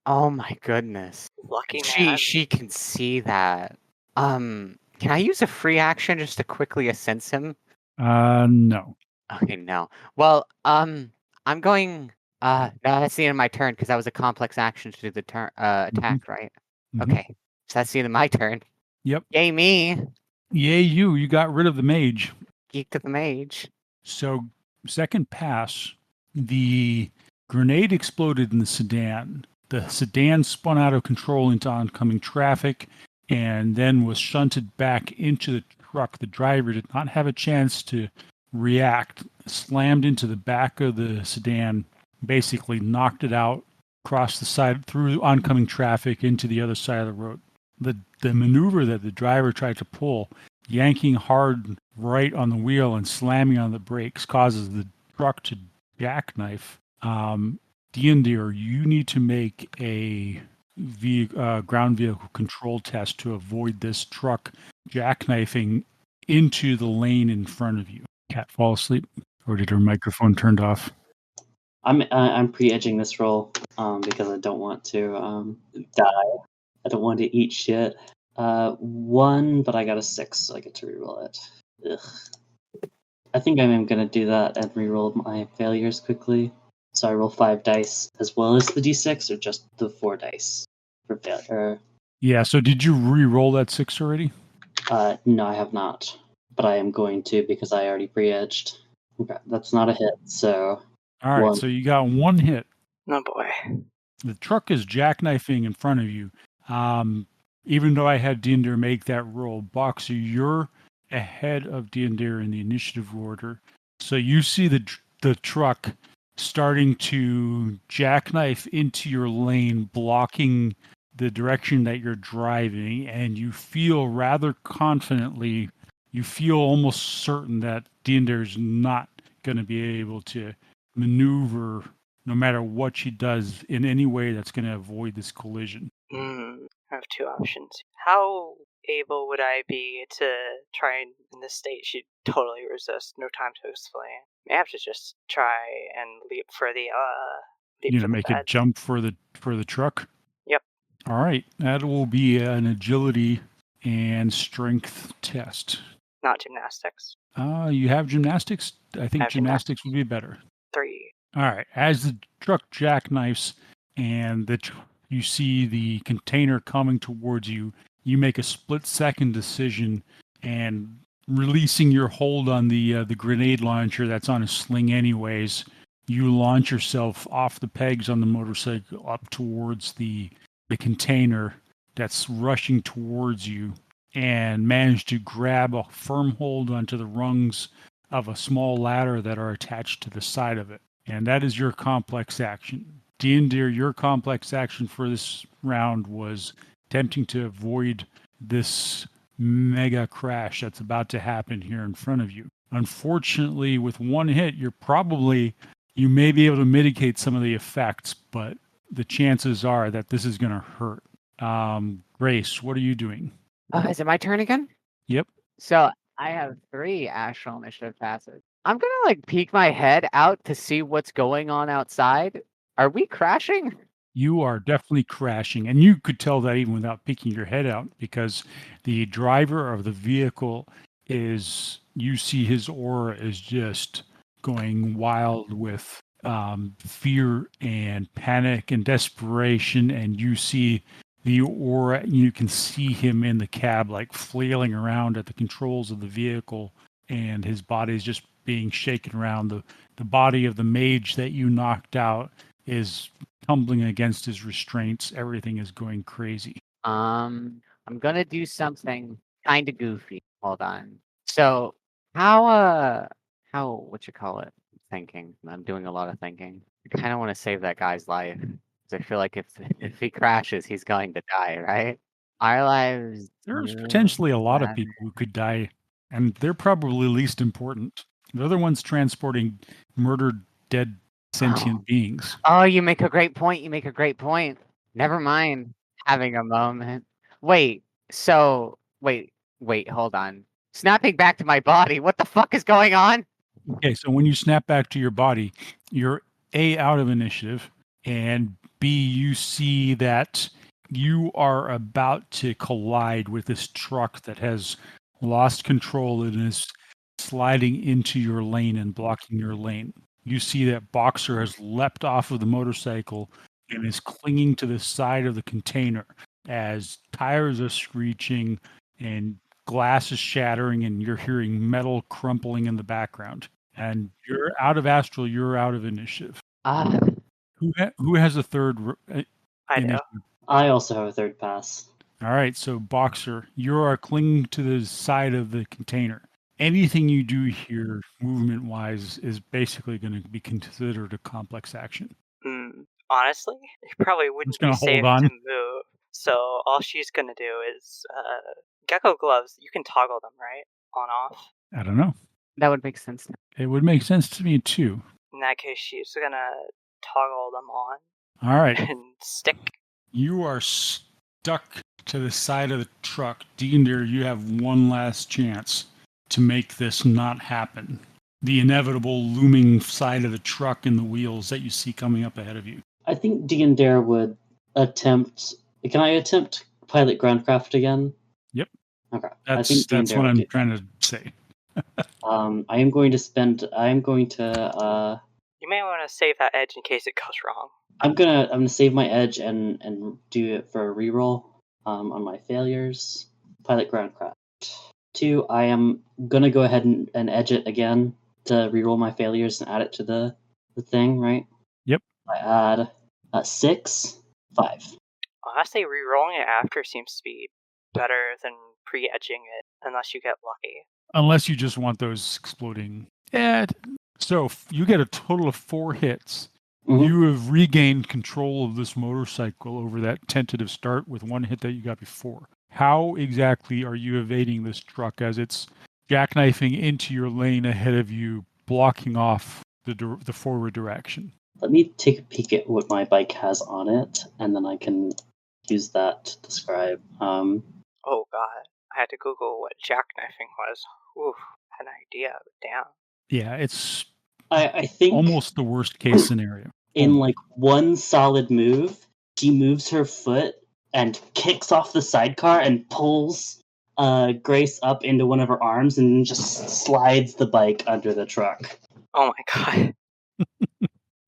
Oh my goodness. Lucky man. She can see that. Can I use a free action just to quickly sense him? No. Okay, no. Well, I'm going. No, that's the end of my turn because that was a complex action to do the turn attack, right? Mm-hmm. Okay, so that's the end of my turn. Yep. Yay me! Yay you! You got rid of the mage. Geek to the mage. So, second pass, the grenade exploded in the sedan. The sedan spun out of control into oncoming traffic, and then was shunted back into the truck. The driver did not have a chance to react, slammed into the back of the sedan, basically knocked it out, crossed the side through oncoming traffic into the other side of the road. The maneuver that the driver tried to pull, yanking hard right on the wheel and slamming on the brakes, causes the truck to jackknife. Diendre, you need to make a ground vehicle control test to avoid this truck jackknifing into the lane in front of you. Cat fall asleep, or did her microphone turned off? I'm pre-edging this roll because I don't want to die. I don't want to eat shit. 1, but I got a 6, so I get to reroll it. Ugh. I think I'm going to do that and reroll my failures quickly. So I roll 5 dice as well as the d6, or just the 4 dice for failure? Yeah, so did you re-roll that 6 already? No, I have not. But I am going to because I already pre-edged. Okay, that's not a hit, so... All right, 1. So you got 1 hit. Oh boy. The truck is jackknifing in front of you. Even though I had Diendre make that roll, Boxer, you're ahead of Diendre in the initiative order. So you see the truck starting to jackknife into your lane, blocking the direction that you're driving, and you feel rather confidently, you feel almost certain that Diendre is not going to be able to maneuver, no matter what she does, in any way that's going to avoid this collision. I have 2 options. How able would I be to try and, in this state, she'd totally resist, no time to explain. I have to just try and leap for the you know, make a jump for the truck. Yep. All right, that will be an agility and strength test. Not gymnastics. You have gymnastics? I think Have gymnastics would be better. 3. All right. As the truck jackknifes and you see the container coming towards you, you make a split-second decision and releasing your hold on the grenade launcher that's on a sling anyways, you launch yourself off the pegs on the motorcycle up towards the container that's rushing towards you and manage to grab a firm hold onto the rungs of a small ladder that are attached to the side of it. And that is your complex action. Diendre, your complex action for this round was attempting to avoid this mega crash that's about to happen here in front of you. Unfortunately, with one hit, you may be able to mitigate some of the effects, but the chances are that this is going to hurt. Grace, what are you doing? Is it my turn again? Yep. So I have 3 astral initiative passes. I'm gonna peek my head out to see what's going on outside. Are we crashing? You are definitely crashing, and you could tell that even without peeking your head out, because the driver of the vehicle you see his aura is just going wild with fear and panic and desperation, and you see the aura, you can see him in the cab flailing around at the controls of the vehicle, and his body is just being shaken around. The body of the mage that you knocked out is tumbling against his restraints. Everything is going crazy. I'm gonna do something kind of goofy. Hold on. So how what you call it? Thinking. I'm doing a lot of thinking. I kind of want to save that guy's life. I feel like if he crashes, he's going to die, right? Our lives. There's potentially a lot of people who could die, and they're probably least important. They're the ones transporting murdered, dead, sentient beings. Oh, you make a great point. Never mind. Having a moment. Wait, hold on. Snapping back to my body. What the fuck is going on? Okay, so when you snap back to your body, you're A, out of initiative, and B, you see that you are about to collide with this truck that has lost control and is sliding into your lane and blocking your lane. You see that Boxer has leapt off of the motorcycle and is clinging to the side of the container as tires are screeching and glass is shattering, and you're hearing metal crumpling in the background. And you're out of astral, you're out of initiative. Who has a third I know. initiative? I also have a third pass. All right, so Boxer, you are clinging to the side of the container. Anything you do here, movement-wise, is basically going to be considered a complex action. Honestly, you probably wouldn't be safe to move. So all she's going to do is gecko gloves. You can toggle them, right? On off. I don't know. That would make sense. It would make sense to me too. In that case, she's going to toggle them on. All right. And stick. You are stuck to the side of the truck. Diendre, you have one last chance to make this not happen. The inevitable looming side of the truck and the wheels that you see coming up ahead of you. I think Diendre would attempt... Can I attempt pilot groundcraft again? Yep. Okay. That's what I'm trying to say. I am going to... You may want to save that edge in case it goes wrong. I'm gonna save my edge and do it for a reroll on my failures. Pilot groundcraft 2. I am gonna go ahead and edge it again to reroll my failures and add it to the thing, right? Yep. I add 6, 5. Honestly, rerolling it after seems to be better than pre-edging it, unless you get lucky. Unless you just want those exploding. Yeah. So you get a total of 4 hits. Mm-hmm. You have regained control of this motorcycle over that tentative start with 1 hit that you got before. How exactly are you evading this truck as it's jackknifing into your lane ahead of you, blocking off the forward direction? Let me take a peek at what my bike has on it, and then I can use that to describe. Oh god, I had to Google what jackknifing was. Oof, had an idea. Damn. Yeah, it's I think almost the worst case scenario. In one solid move, she moves her foot and kicks off the sidecar and pulls Grace up into one of her arms and just slides the bike under the truck. Oh my god.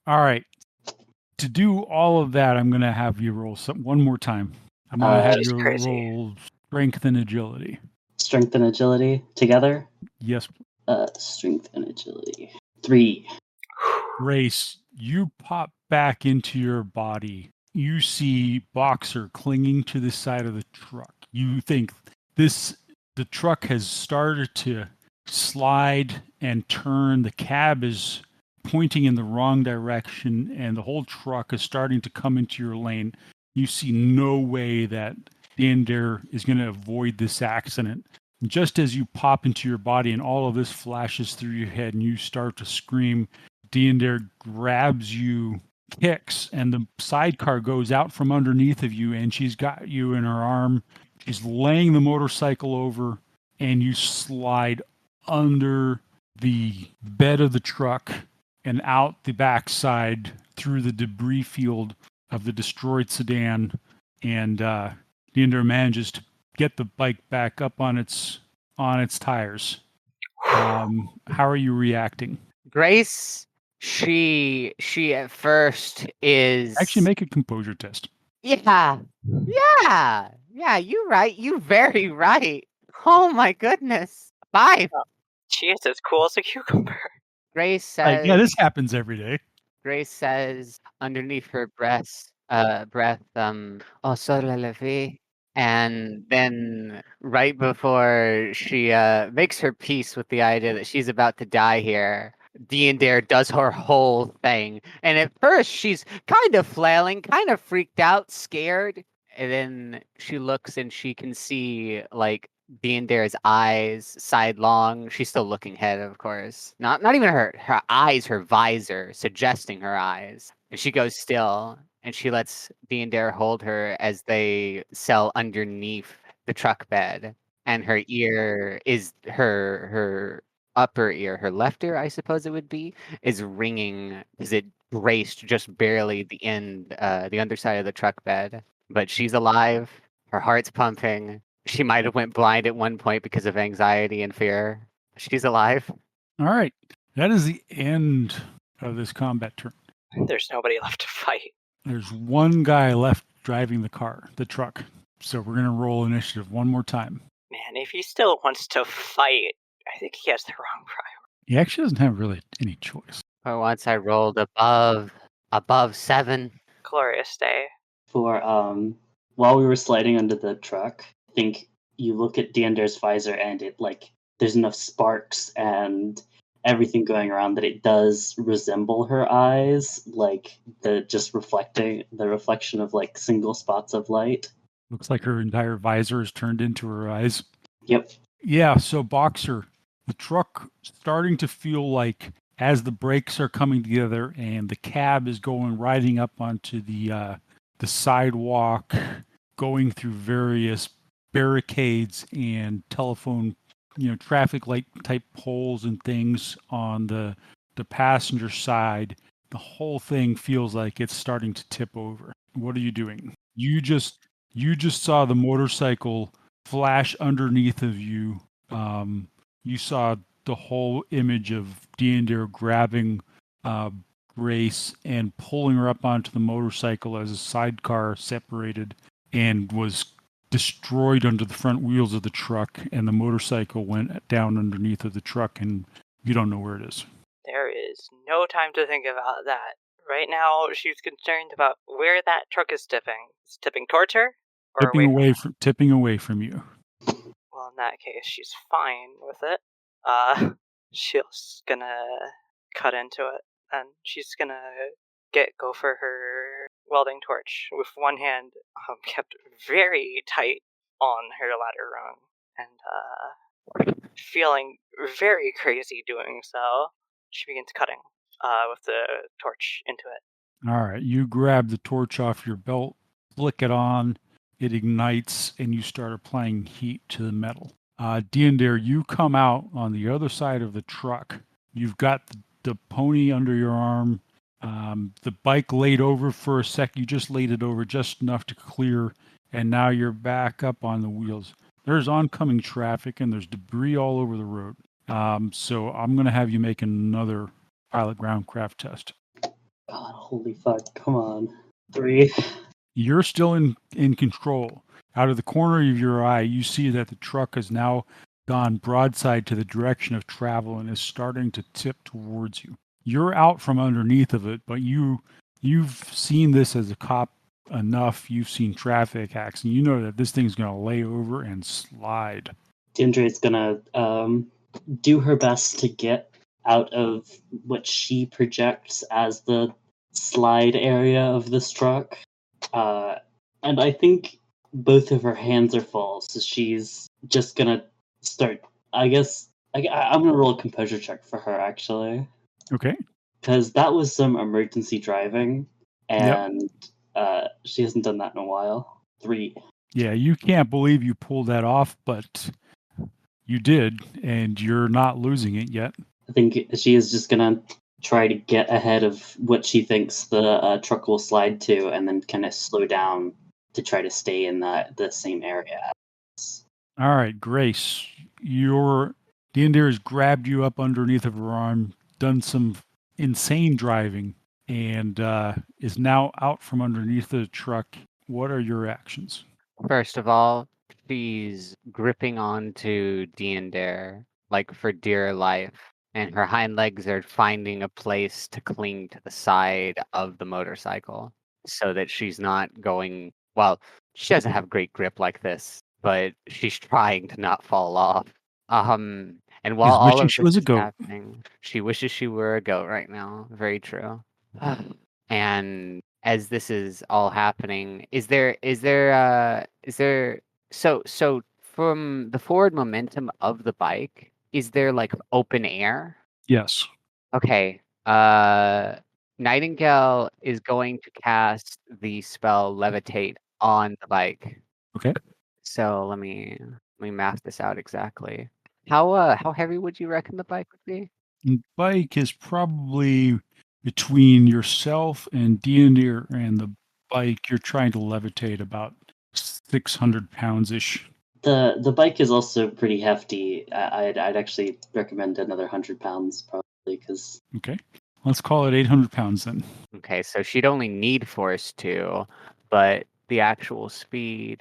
All right. To do all of that, I'm going to have you roll one more time. I'm going to have She's you crazy. roll strength and agility. Strength and agility together? Yes. Strength and agility. 3. Grace, you pop back into your body. You see Boxer clinging to the side of the truck. You think the truck has started to slide and turn. The cab is pointing in the wrong direction, and the whole truck is starting to come into your lane. You see no way that Diendre is going to avoid this accident. Just as you pop into your body and all of this flashes through your head and you start to scream, Diendre grabs you, kicks, and the sidecar goes out from underneath of you, and she's got you in her arm. She's laying the motorcycle over, and you slide under the bed of the truck and out the backside through the debris field of the destroyed sedan, and Diendre manages to get the bike back up on its tires. How are you reacting? Grace, she at first is Actually, make a composure test. Yeah. You're right. You very right. Oh my goodness. 5. She is as cool as a cucumber. Grace says. Yeah, this happens every day. Grace says underneath her breath, oh, solo la vie. And then right before she makes her peace with the idea that she's about to die here, Diendre does her whole thing. And at first she's kind of flailing, kind of freaked out, scared. And then she looks and she can see like Diendre's eyes sidelong. She's still looking ahead, of course. Not even her eyes, her visor, suggesting her eyes. And she goes still, and she lets Diendre hold her as they sail underneath the truck bed. And her ear is her upper ear, her left ear, I suppose it would be, is ringing because it braced just barely the underside of the truck bed. But she's alive. Her heart's pumping. She might have went blind at one point because of anxiety and fear. She's alive. All right. That is the end of this combat turn. There's nobody left to fight. There's one guy left driving the truck. So we're going to roll initiative one more time. Man, if he still wants to fight, I think he has the wrong priority. He actually doesn't have really any choice. But once I rolled above 7. Glorious day. For while we were sliding under the truck, I think you look at Diendre's visor and it there's enough sparks and everything going around that it does resemble her eyes, like the reflection of single spots of light. Looks like her entire visor is turned into her eyes. Yep. Yeah, so Boxer, the truck starting to feel like as the brakes are coming together and the cab is riding up onto the sidewalk, going through various barricades and telephone, traffic light type poles and things on the passenger side, the whole thing feels like it's starting to tip over. What are you doing? You just saw the motorcycle flash underneath of you. You saw the whole image of Diendre grabbing Grace and pulling her up onto the motorcycle as a sidecar separated and was destroyed under the front wheels of the truck, and the motorcycle went down underneath of the truck, and you don't know where it is. There is no time to think about that. Right now, she's concerned about where that truck is tipping. Is it tipping towards her? Or Tipping away from you. Well, in that case, she's fine with it. She's gonna cut into it, and she's gonna go for her welding torch with one hand kept very tight on her ladder rung, and feeling very crazy doing so, she begins cutting with the torch into it. All right, you grab the torch off your belt, flick it on, it ignites, and you start applying heat to the metal. Diendre, you come out on the other side of the truck. You've got the pony under your arm. The bike laid over for a sec. You just laid it over just enough to clear, and now you're back up on the wheels. there's oncoming traffic and there's debris all over the road. So I'm going to have you make another pilot groundcraft test. God, holy fuck. Come on. 3. You're still in control. Out of the corner of your eye, you see that the truck has now gone broadside to the direction of travel and is starting to tip towards you. You're out from underneath of it, but you've seen this as a cop enough. You've seen traffic hacks, and you know that this thing's going to lay over and slide. Diendre is gonna do her best to get out of what she projects as the slide area of this truck. And I think both of her hands are full, so she's just gonna start. I guess I'm gonna roll a composure check for her, actually. Okay. Because that was some emergency driving, Yep. and she hasn't done that in a while. 3. Yeah, you can't believe you pulled that off, but you did, and you're not losing it yet. I think she is just gonna try to get ahead of what she thinks the truck will slide to, and then kind of slow down to try to stay in the same area. All right, Grace, your Diendre has grabbed you up underneath of her arm, done some insane driving, and is now out from underneath the truck. What are your actions? First of all, she's gripping onto Diendre like for dear life, and her hind legs are finding a place to cling to the side of the motorcycle so that she's not going. Well, she doesn't have great grip like this, but she's trying to not fall off. And while She's all wishing of she this was a is goat. happening, she wishes she were a goat right now. Very true. And as this is all happening, is there so from the forward momentum of the bike, is there like open air? Yes. Okay. Nightingale is going to cast the spell Levitate on the bike. Okay. So let me math this out exactly. How heavy would you reckon the bike would be? The bike is probably between yourself and Diendre and the bike. You're trying to levitate about 600 pounds ish. The bike is also pretty hefty. I'd actually recommend another 100 pounds probably, because Okay. Let's call it 800 pounds then. Okay, so she'd only need force 2, but the actual speed.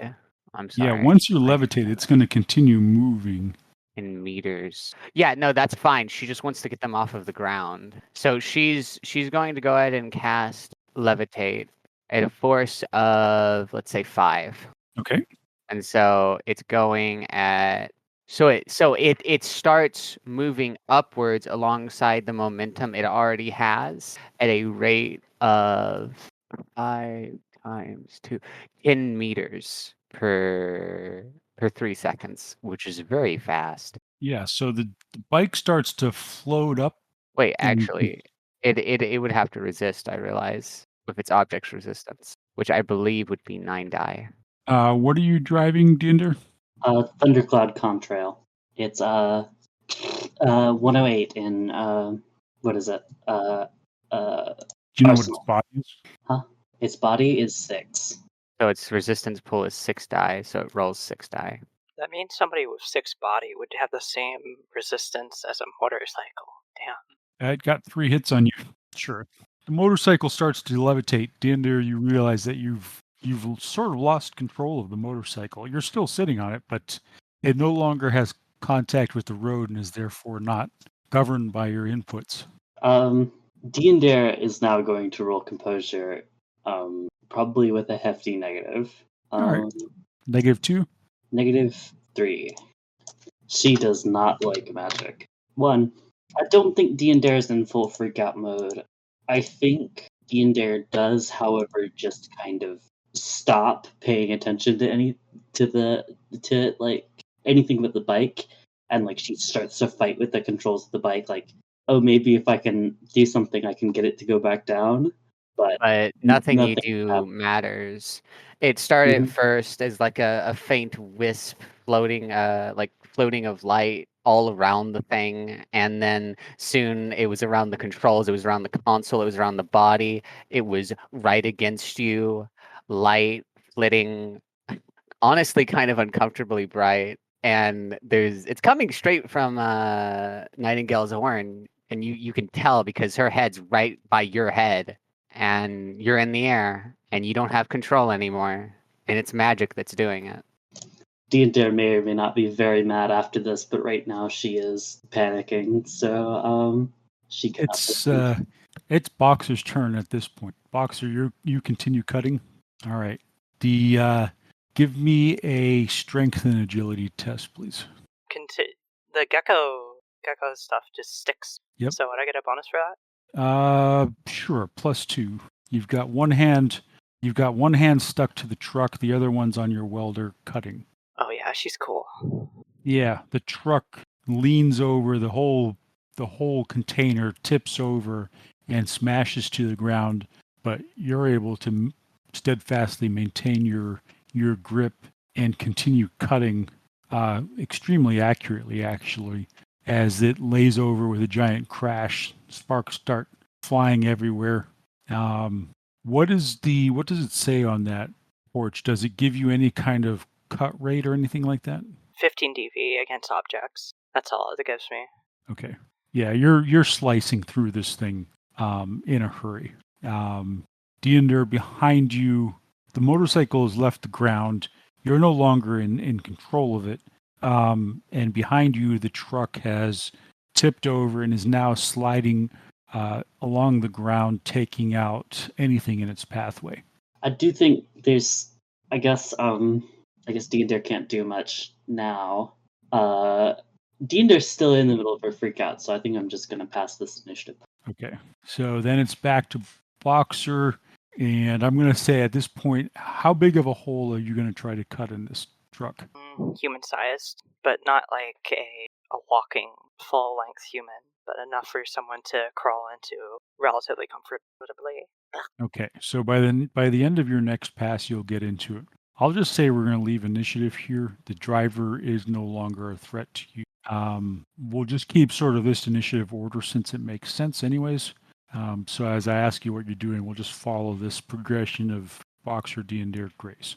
I'm sorry. Yeah, once you levitate, it's going to continue moving. In meters. Yeah, no, that's fine. She just wants to get them off of the ground. So she's going to go ahead and cast Levitate at a force of, let's say, 5. Okay. And so it's going at it starts moving upwards alongside the momentum it already has at a rate of 5 times 2, 10 meters per 3 seconds, which is very fast. Yeah, so the bike starts to float up. Wait, actually, it would have to resist, I realize, with its object's resistance, which I believe would be 9 die. What are you driving, Diendre? Thundercloud Contrail. It's 108 in what is it? Do you know what its Arsenal. body is? Huh? Its body is 6. So its resistance pool is 6 die, so it rolls 6 die. That means somebody with 6 body would have the same resistance as a motorcycle. Damn. It got 3 hits on you. Sure. The motorcycle starts to levitate. Diendre, you realize that you've sort of lost control of the motorcycle. You're still sitting on it, but it no longer has contact with the road and is therefore not governed by your inputs. Diendre is now going to roll composure, probably with a hefty negative. All right. -2? -3. She does not like magic. 1, I don't think Diendre is in full freakout mode. I think Diendre does, however, just kind of stop paying attention to anything with the bike, and like she starts to fight with the controls of the bike, like, oh, maybe if I can do something I can get it to go back down. But nothing you nothing do happened. matters. It started Mhm. first as like a faint wisp floating of light all around the thing, and then soon it was around the controls, it was around the console, it was around the body, it was right against you, light flitting honestly kind of uncomfortably bright, and it's coming straight from Nightingale's horn, and you can tell because her head's right by your head, and you're in the air, and you don't have control anymore, and it's magic that's doing it. Diendre may or may not be very mad after this, but right now she is panicking, so she cannot. It's Boxer's turn at this point. Boxer, you continue cutting. All right. Give me a strength and agility test, please. The gecko stuff just sticks. Yep. So would I get a bonus for that? Sure. +2. You've got one hand stuck to the truck. The other one's on your welder cutting. Oh yeah, she's cool. Yeah, the truck leans over, the whole container tips over and smashes to the ground, but you're able to steadfastly maintain your grip and continue cutting extremely accurately, actually, as it lays over with a giant crash. Sparks start flying everywhere. What does it say on that torch? Does it give you any kind of cut rate or anything like that? 15 dV against objects. That's all it gives me. Okay. Yeah, you're slicing through this thing in a hurry. Diendre, behind you, the motorcycle has left the ground. You're no longer in control of it. And behind you, the truck has tipped over and is now sliding along the ground, taking out anything in its pathway. I do think there's, I guess Diendre can't do much now. Diender's still in the middle of her freak out, so I think I'm just going to pass this initiative. Okay. So then it's back to Boxer, and I'm going to say at this point, how big of a hole are you going to try to cut in this truck? Human-sized, but not like a walking full-length human, but enough for someone to crawl into relatively comfortably. Okay. So by the end of your next pass, you'll get into it. I'll just say we're going to leave initiative here. The driver is no longer a threat to you. We'll just keep sort of this initiative order since it makes sense anyways. So as I ask you what you're doing, we'll just follow this progression of Boxer, Diendre, Grace.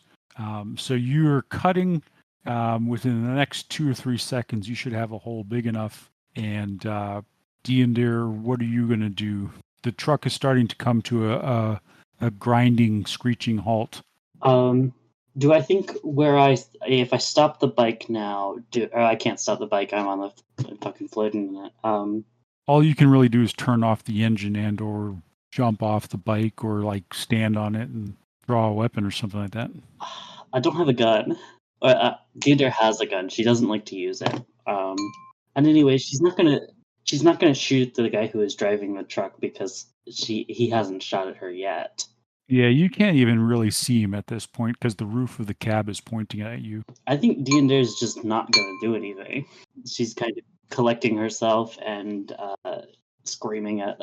So you're cutting within the next 2 or 3 seconds. You should have a hole big enough. And Diendre, what are you going to do? The truck is starting to come to a grinding, screeching halt. Do I think if I stop the bike now, I can't stop the bike, I'm on the fucking floating in it. All you can really do is turn off the engine and or jump off the bike or like stand on it and draw a weapon or something like that. I don't have a gun. Diendre has a gun. She doesn't like to use it. And anyway, she's not gonna shoot the guy who is driving the truck because he hasn't shot at her yet. Yeah, you can't even really see him at this point because the roof of the cab is pointing at you. I think Diendre is just not going to do anything. She's kind of collecting herself and screaming at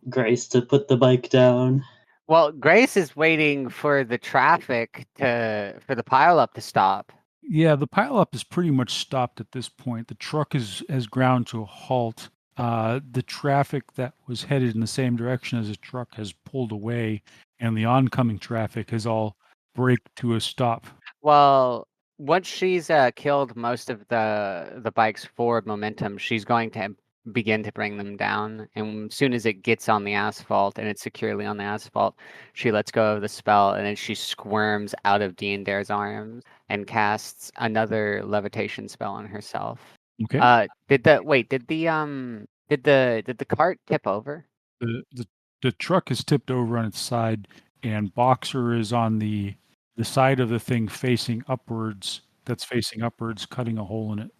Grace to put the bike down. Well, Grace is waiting for the traffic for the pileup to stop. Yeah, the pileup is pretty much stopped at this point. The truck has ground to a halt. The traffic that was headed in the same direction as the truck has pulled away, and the oncoming traffic has all braked to a stop. Well, once she's killed most of the bike's forward momentum, she's going to begin to bring them down. And as soon as it gets on the asphalt and it's securely on the asphalt, she lets go of the spell, and then she squirms out of Diendre's arms and casts another levitation spell on herself. Okay. Did the cart tip over? The truck is tipped over on its side, and Boxer is on the side of the thing facing upwards. That's facing upwards, cutting a hole in it.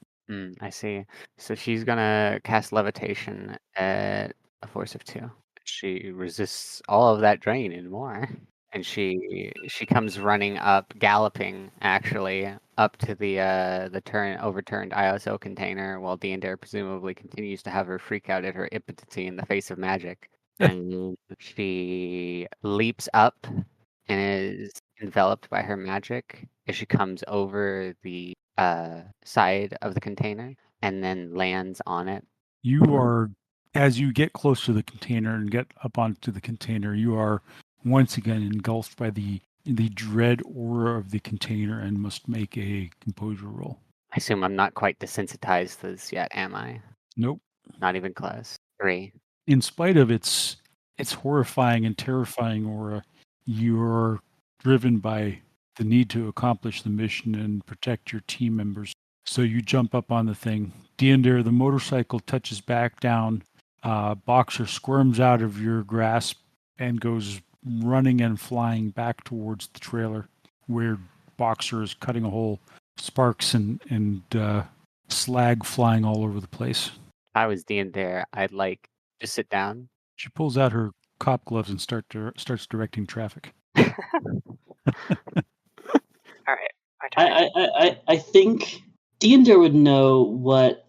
I see. So she's gonna cast levitation at a force of 2. She resists all of that drain and more. And she comes running up, galloping actually, up to the overturned ISO container, while Diendre presumably continues to have her freak out at her impotency in the face of magic. And she leaps up and is enveloped by her magic as she comes over the side of the container and then lands on it. You are, as you get close to the container and get up onto the container, you are once again engulfed by the the dread aura of the container and must make a composure roll. I assume I'm not quite desensitized to this yet, am I? Nope. Not even close. 3. In spite of its horrifying and terrifying aura, you're driven by the need to accomplish the mission and protect your team members. So you jump up on the thing. Diendre, the motorcycle touches back down. Boxer squirms out of your grasp and goes running and flying back towards the trailer where Boxer is cutting a hole. Sparks and slag flying all over the place. If I was Diendre, I'd just sit down. She pulls out her cop gloves and starts directing traffic. All right. I think Diendre would know what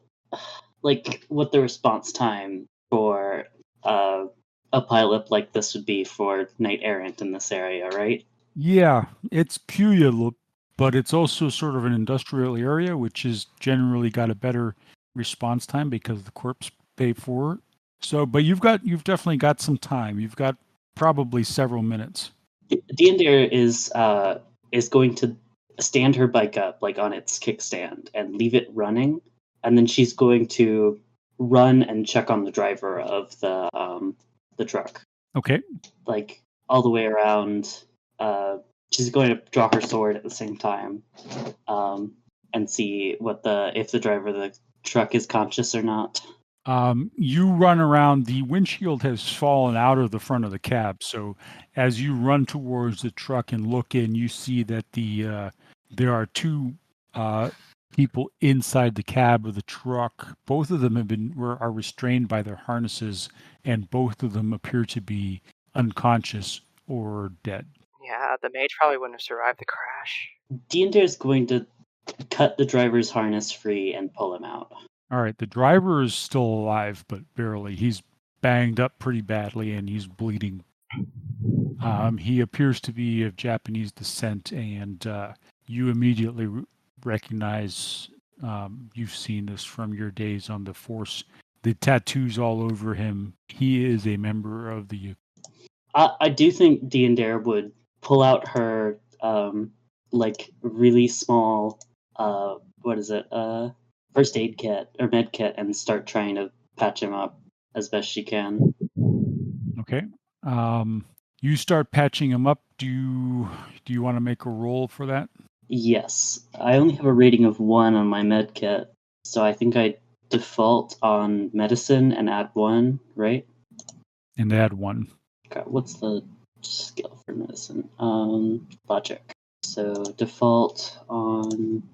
the response time for a pilot like this would be for Knight Errant in this area, right? Yeah, it's Puya, but it's also sort of an industrial area, which has generally got a better response time because the corps pay for it. So, but you've definitely got some time. You've got probably several minutes. Diendre is going to stand her bike up on its kickstand and leave it running, and then she's going to run and check on the driver of the truck. Okay. All the way around. She's going to draw her sword at the same time, and see if the driver of the truck is conscious or not. You run around. The windshield has fallen out of the front of the cab. So as you run towards the truck and look in, you see that there are 2 people inside the cab of the truck. Both of them are restrained by their harnesses, and both of them appear to be unconscious or dead. Yeah, the mage probably wouldn't have survived the crash. Diendre is going to cut the driver's harness free and pull him out. All right, the driver is still alive, but barely. He's banged up pretty badly, and he's bleeding. He appears to be of Japanese descent, and you immediately recognize, you've seen this from your days on the Force, the tattoos all over him. He is a member of the... I do think Diendre would pull out her really small first aid kit or med kit and start trying to patch him up as best she can. Okay. You start patching him up. Do you want to make a roll for that? Yes. I only have a rating of 1 on my med kit, so I think I default on medicine and add 1, right? And add 1. Okay, what's the skill for medicine? Logic. So default on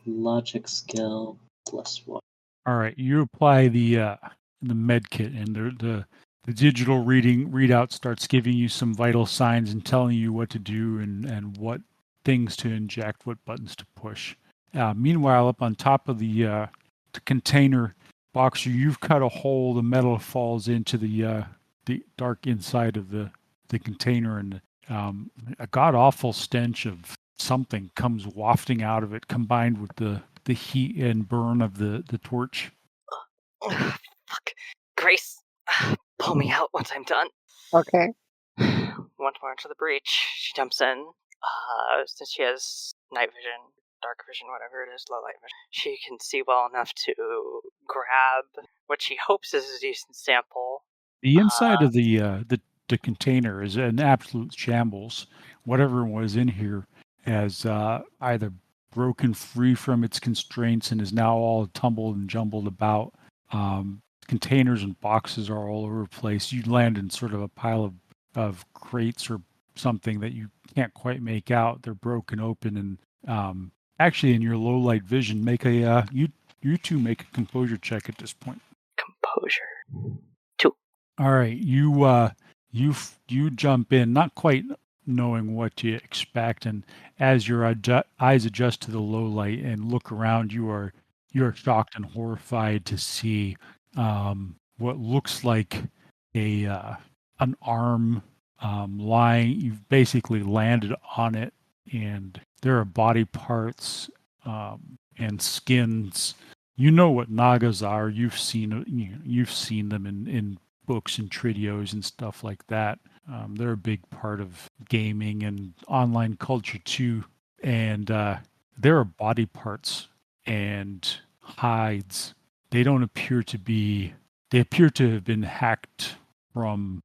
logic skill +1. All right, you apply the med kit, and the digital readout starts giving you some vital signs and telling you what to do and what things to inject, what buttons to push. Meanwhile, up on top of the container, Boxer, you've cut a hole. The metal falls into the dark inside of the container, and a god-awful stench of something comes wafting out of it, combined with the heat and burn of the torch. Fuck. Grace, pull me out once I'm done. Okay. Once more into the breach, she jumps in. Since she has night vision, dark vision, whatever it is, low light vision, she can see well enough to grab what she hopes is a decent sample. The inside of the container is an absolute shambles. Whatever was in here has either broken free from its constraints and is now all tumbled and jumbled about. Containers and boxes are all over the place. You land in sort of a pile of crates or something that you can't quite make out. They're broken open, and actually, in your low light vision, make a you two make a composure check at this point. Composure 2. All right, you jump in, not quite knowing what to expect, and as your eyes adjust to the low light and look around, you're shocked and horrified to see what looks like an arm lying. You've basically landed on it, and there are body parts and skins. You know what nagas are. You've seen them in books and tridios and stuff like that. They're a big part of gaming and online culture too. And there are body parts and hides. They don't appear to be. They appear to have been hacked from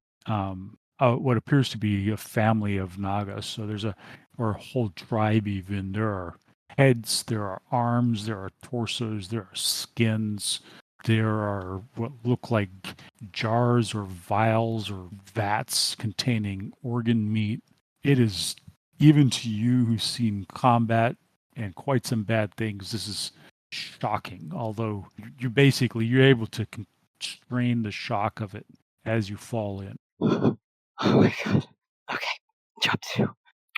what appears to be a family of Nagas. So there's or a whole tribe even. There are heads, there are arms, there are torsos, there are skins, there are what look like jars or vials or vats containing organ meat. It is, even to you who've seen combat and quite some bad things, this is shocking. Although you're able to constrain the shock of it as you fall in. Oh my god. Okay, job 2.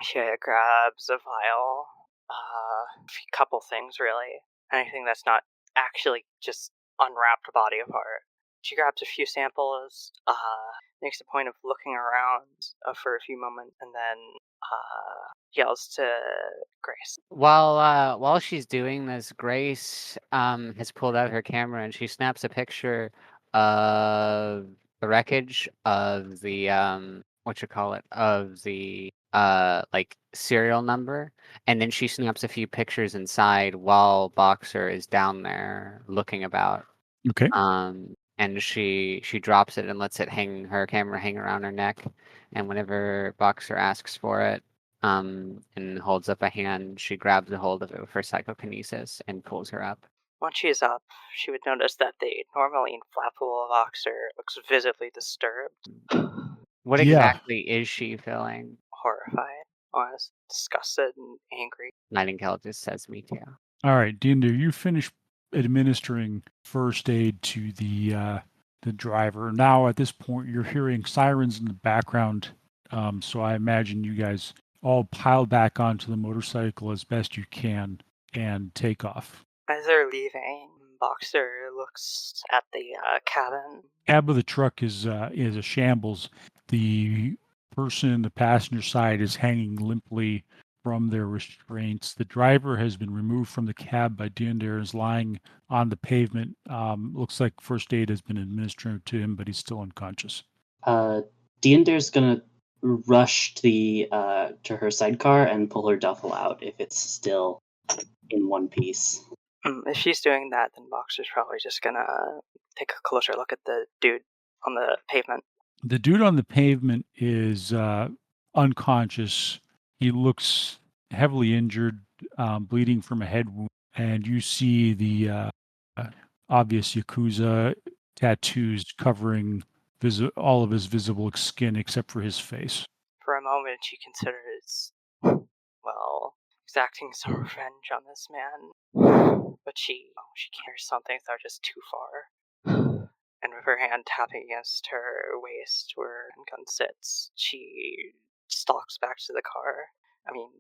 She grabs a vial, a couple things really. Anything that's not actually just unwrapped body part. She grabs a few samples, makes a point of looking around for a few moments, and then yells to Grace. While she's doing this, Grace has pulled out her camera and she snaps a picture of the wreckage of the of the like serial number, and then she snaps a few pictures inside while Boxer is down there looking about. Okay. And she drops it and lets it her camera hang around her neck, and whenever Boxer asks for it, and holds up a hand, she grabs a hold of it with her psychokinesis and pulls her up. Once she is up, she would notice that the normally inflammable Boxer looks visibly disturbed. What exactly is she feeling? Horrified, honest, disgusted, and angry. Nightingale just says, "Me too." All right, Diendre, you finish administering first aid to the driver. Now, at this point, you're hearing sirens in the background, so I imagine you guys all pile back onto the motorcycle as best you can and take off. As they're leaving, Boxer looks at the cabin. Cab of the truck is a shambles. The person in the passenger side is hanging limply from their restraints. The driver has been removed from the cab by Diendre and is lying on the pavement. Looks like first aid has been administered to him, but he's still unconscious. Diendre's gonna rush to her sidecar and pull her duffel out if it's still in one piece. If she's doing that, then Boxer's probably just gonna take a closer look at the dude on the pavement. The dude on the pavement is unconscious. He looks heavily injured, bleeding from a head wound, and you see the obvious Yakuza tattoos covering all of his visible skin except for his face. For a moment, she considers, exacting some revenge on this man, but she can't. Some things are just too far. And with her hand tapping against her waist where the gun sits, she stalks back to the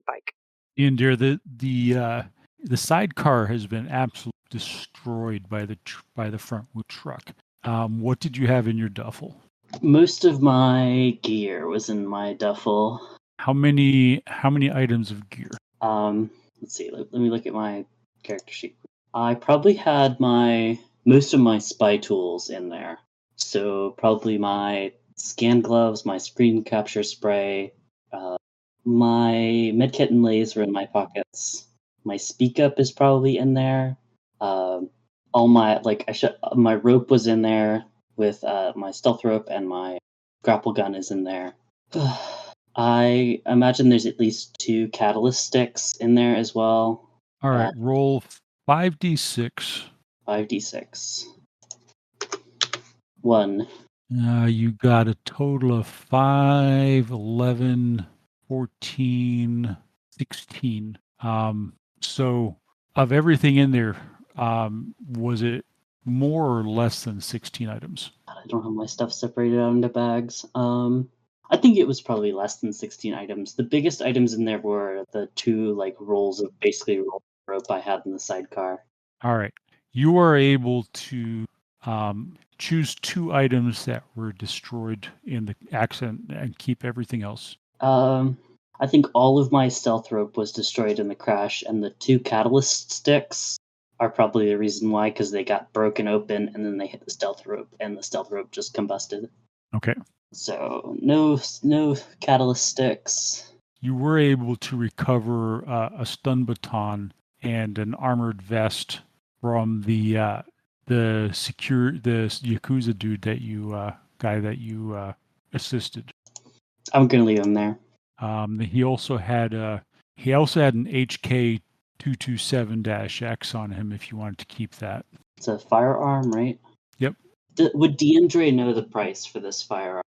bike. Diendre, the sidecar has been absolutely destroyed by the front wheel truck. What did you have in your duffel? Most of my gear was in my duffel. How many items of gear? Let's see. Let me look at my character sheet. I probably had most of my spy tools in there. So probably my scan gloves, my screen capture spray, my medkit and lays were in my pockets. My speak up is probably in there. All my my rope was in there with my stealth rope, and my grapple gun is in there. I imagine there's at least 2 catalyst sticks in there as well. All right, roll 5d6. 5d6. 1. You got a total of 5, 11, 14, 16. So of everything in there, was it more or less than 16 items? I don't have my stuff separated out into bags. I think it was probably less than 16 items. The biggest items in there were the 2 rolls of basically rope I had in the sidecar. All right. You are able to choose 2 items that were destroyed in the accident and keep everything else. I think all of my stealth rope was destroyed in the crash, and the 2 catalyst sticks are probably the reason why, because they got broken open and then they hit the stealth rope, and the stealth rope just combusted. Okay. So no catalyst sticks. You were able to recover a stun baton and an armored vest from the Yakuza dude that you guy that you assisted. I'm gonna leave him there. He also had an HK 227-X on him if you wanted to keep that. It's a firearm, right? Yep. Would Diendre know the price for this firearm?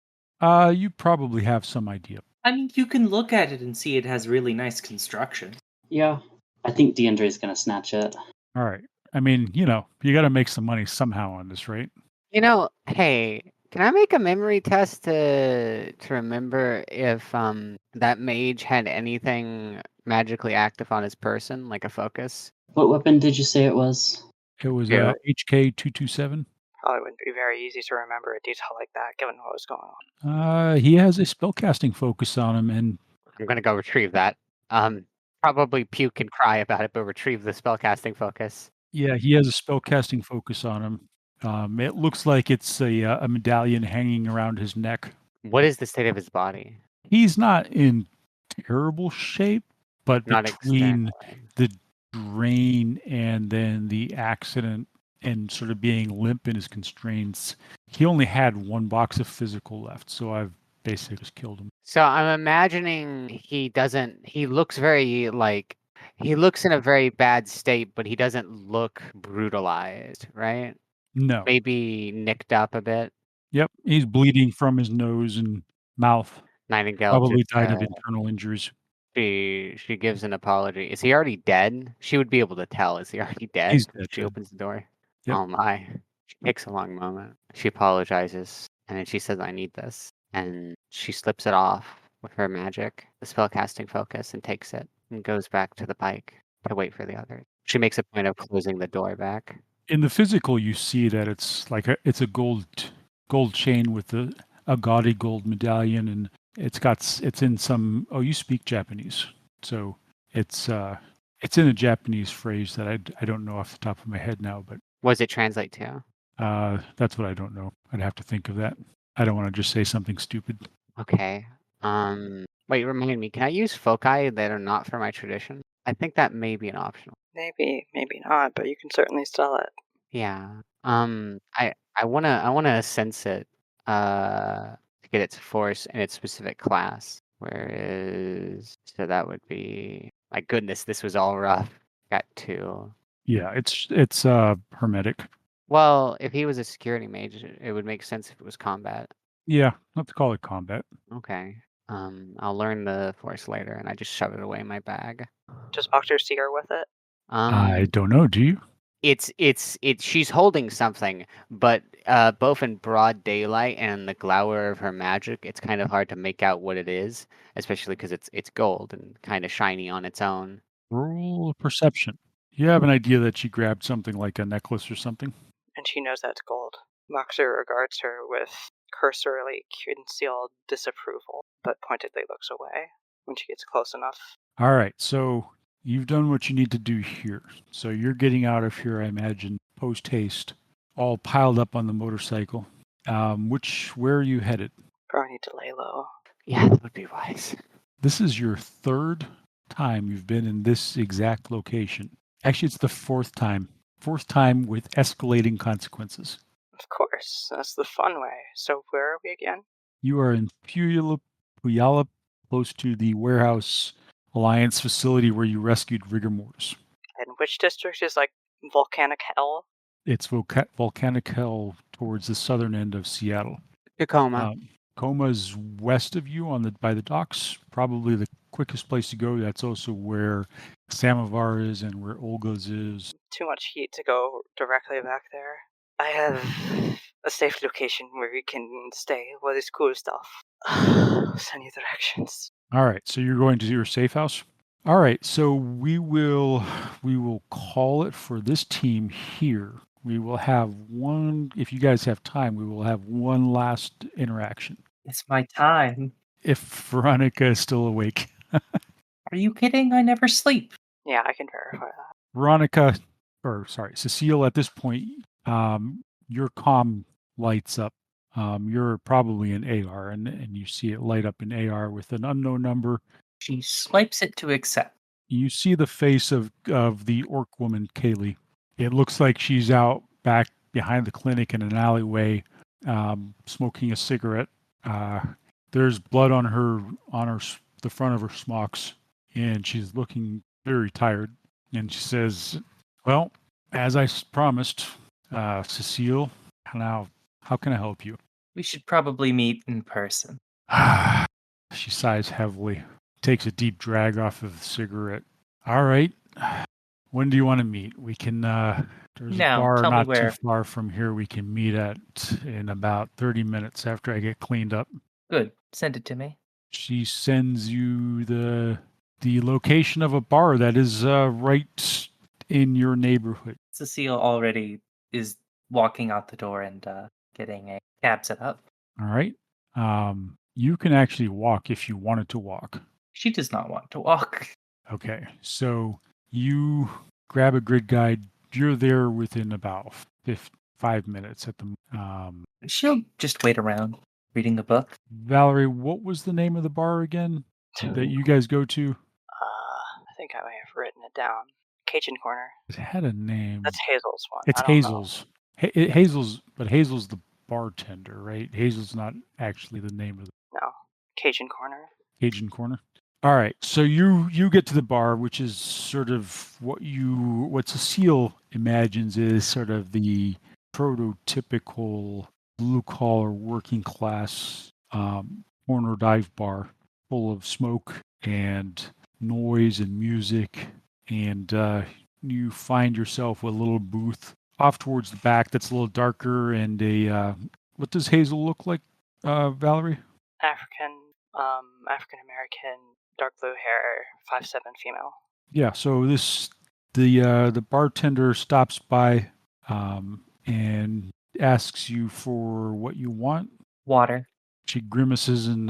You probably have some idea. I mean, you can look at it and see it has really nice construction. Yeah. I think Diendre's gonna snatch it. All right. I mean, you got to make some money somehow on this, right? Hey, can I make a memory test to remember if that mage had anything magically active on his person, like a focus? What weapon did you say it was? It was Yeah. HK 227. Probably wouldn't be very easy to remember a detail like that, given what was going on. He has a spellcasting focus on him, and I'm gonna go retrieve that. Probably puke and cry about it, but retrieve the spellcasting focus. yeah, he has a spellcasting focus on him. It looks like it's a medallion hanging around his neck. What is the state of his body? He's not in terrible shape, but Not between externally. the drain and then the accident and sort of being limp in his constraints, he only had one box of physical left, so I've basically just killed him. So I'm imagining he looks very he looks in a very bad state, but he doesn't look brutalized, right? No. Maybe nicked up a bit. Yep, he's bleeding from his nose and mouth. Nightingale Probably just, died of internal injuries. she gives an apology. Is he already dead? She would be able to tell. Is he already dead? He's dead. She opens the door. Yep. Oh my. She takes a long moment. She apologizes and then she says, I need this. And she slips it off with her magic, the spellcasting focus, and takes it and goes back to the bike to wait for the others. She makes a point of closing the door back. In the physical, you see that it's like it's a gold chain with a gaudy gold medallion, and it's in some. Oh, you speak Japanese, so it's in a Japanese phrase that I don't know off the top of my head now, but What does it translate to? that's what I don't know. I'd have to think of that. I don't want to just say something stupid. Okay. Wait, remind me, can I use foci that are not for my tradition? I think that may be an optional. Maybe not, but you can certainly sell it. Yeah. I wanna sense it to get its force and its specific class. So that would be, my goodness, this was all rough. Got 2. Yeah, it's hermetic. Well, if he was a security mage, it would make sense if it was combat. Yeah, let's call it combat. Okay. I'll learn the force later, and I just shove it away in my bag. Does Octo see her with it? I don't know. Do you? She's holding something, but both in broad daylight and the glower of her magic, it's kind of hard to make out what it is, especially because it's gold and kind of shiny on its own. Roll perception. You have an idea that she grabbed something like a necklace or something? And she knows that's gold. Moxer regards her with cursorily concealed disapproval, but pointedly looks away when she gets close enough. All right, so you've done what you need to do here. So you're getting out of here, I imagine, post haste, all piled up on the motorcycle. Where are you headed? Probably need to lay low. Yeah, that would be wise. This is your 3rd time you've been in this exact location. Actually, it's the 4th time. 4th time with escalating consequences. Of course, that's the fun way. So where are we again? You are in Puyallup, close to the Warehouse Alliance facility where you rescued rigor mortis. And which district is like volcanic hell? It's volcanic hell towards the southern end of Seattle. Tacoma. Tacoma's west of you by the docks. Probably the quickest place to go. That's also where Samovar is and where Olga's is. Too much heat to go directly back there. I have a safe location where we can stay with this cool stuff. Send you directions. All right, so you're going to your safe house? All right, so we will call it for this team here. We will have one, if you guys have time, we will have one last interaction. It's my time. If Veronika is still awake. Are you kidding? I never sleep. Yeah, I can verify that. Cecile, at this point, your comm lights up You're probably in AR, and you see it light up in AR with an unknown number. She swipes it to accept. You see the face of the orc woman, Kaylee. It looks like she's out back behind the clinic in an alleyway, smoking a cigarette. There's blood on the front of her smocks, and she's looking very tired. And she says, "Well, as I promised, Cecile, now how can I help you?" We should probably meet in person. She sighs heavily, takes a deep drag off of the cigarette. All right. When do you want to meet? We can, there's a bar tell me not too where. far from here we can meet at in about 30 minutes after I get cleaned up. Good. Send it to me. She sends you the location of a bar that is right in your neighborhood. Cecile already is walking out the door and getting a cab set up. All right. You can actually walk if you wanted to walk. She does not want to walk. Okay. So you grab a grid guide. You're there within about 5 minutes at the. She'll just wait around, reading a book. Valerie, what was the name of the bar again that you guys go to? I think I may have written it down. Cajun Corner. It had a name. That's Hazel's one. It's I don't Hazel's. Hazel's, but Hazel's the bartender, right? Hazel's not actually the name of the know. No. Cajun Corner. Cajun Corner. All right, so you get to the bar, which is sort of what Cecile imagines is sort of the prototypical blue collar working class corner dive bar, full of smoke and noise and music, and you find yourself with a little booth off towards the back that's a little darker, and what does Hazel look like, Valerie? African American, dark blue hair, 5'7" female. Yeah, so the bartender stops by and asks you for what you want. Water. She grimaces and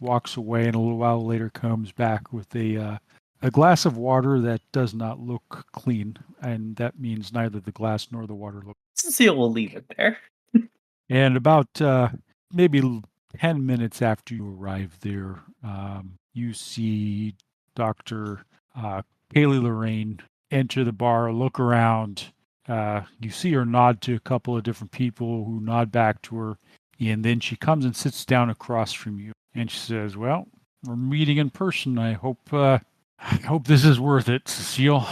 walks away, and a little while later comes back with a glass of water that does not look clean, and that means neither the glass nor the water look. Cecile will leave it there. And about maybe 10 minutes after you arrive there, you see Dr. Kaylee Lorraine enter the bar, look around. You see her nod to a couple of different people who nod back to her, and then she comes and sits down across from you. And she says, "Well, we're meeting in person. I hope this is worth it, Cecile."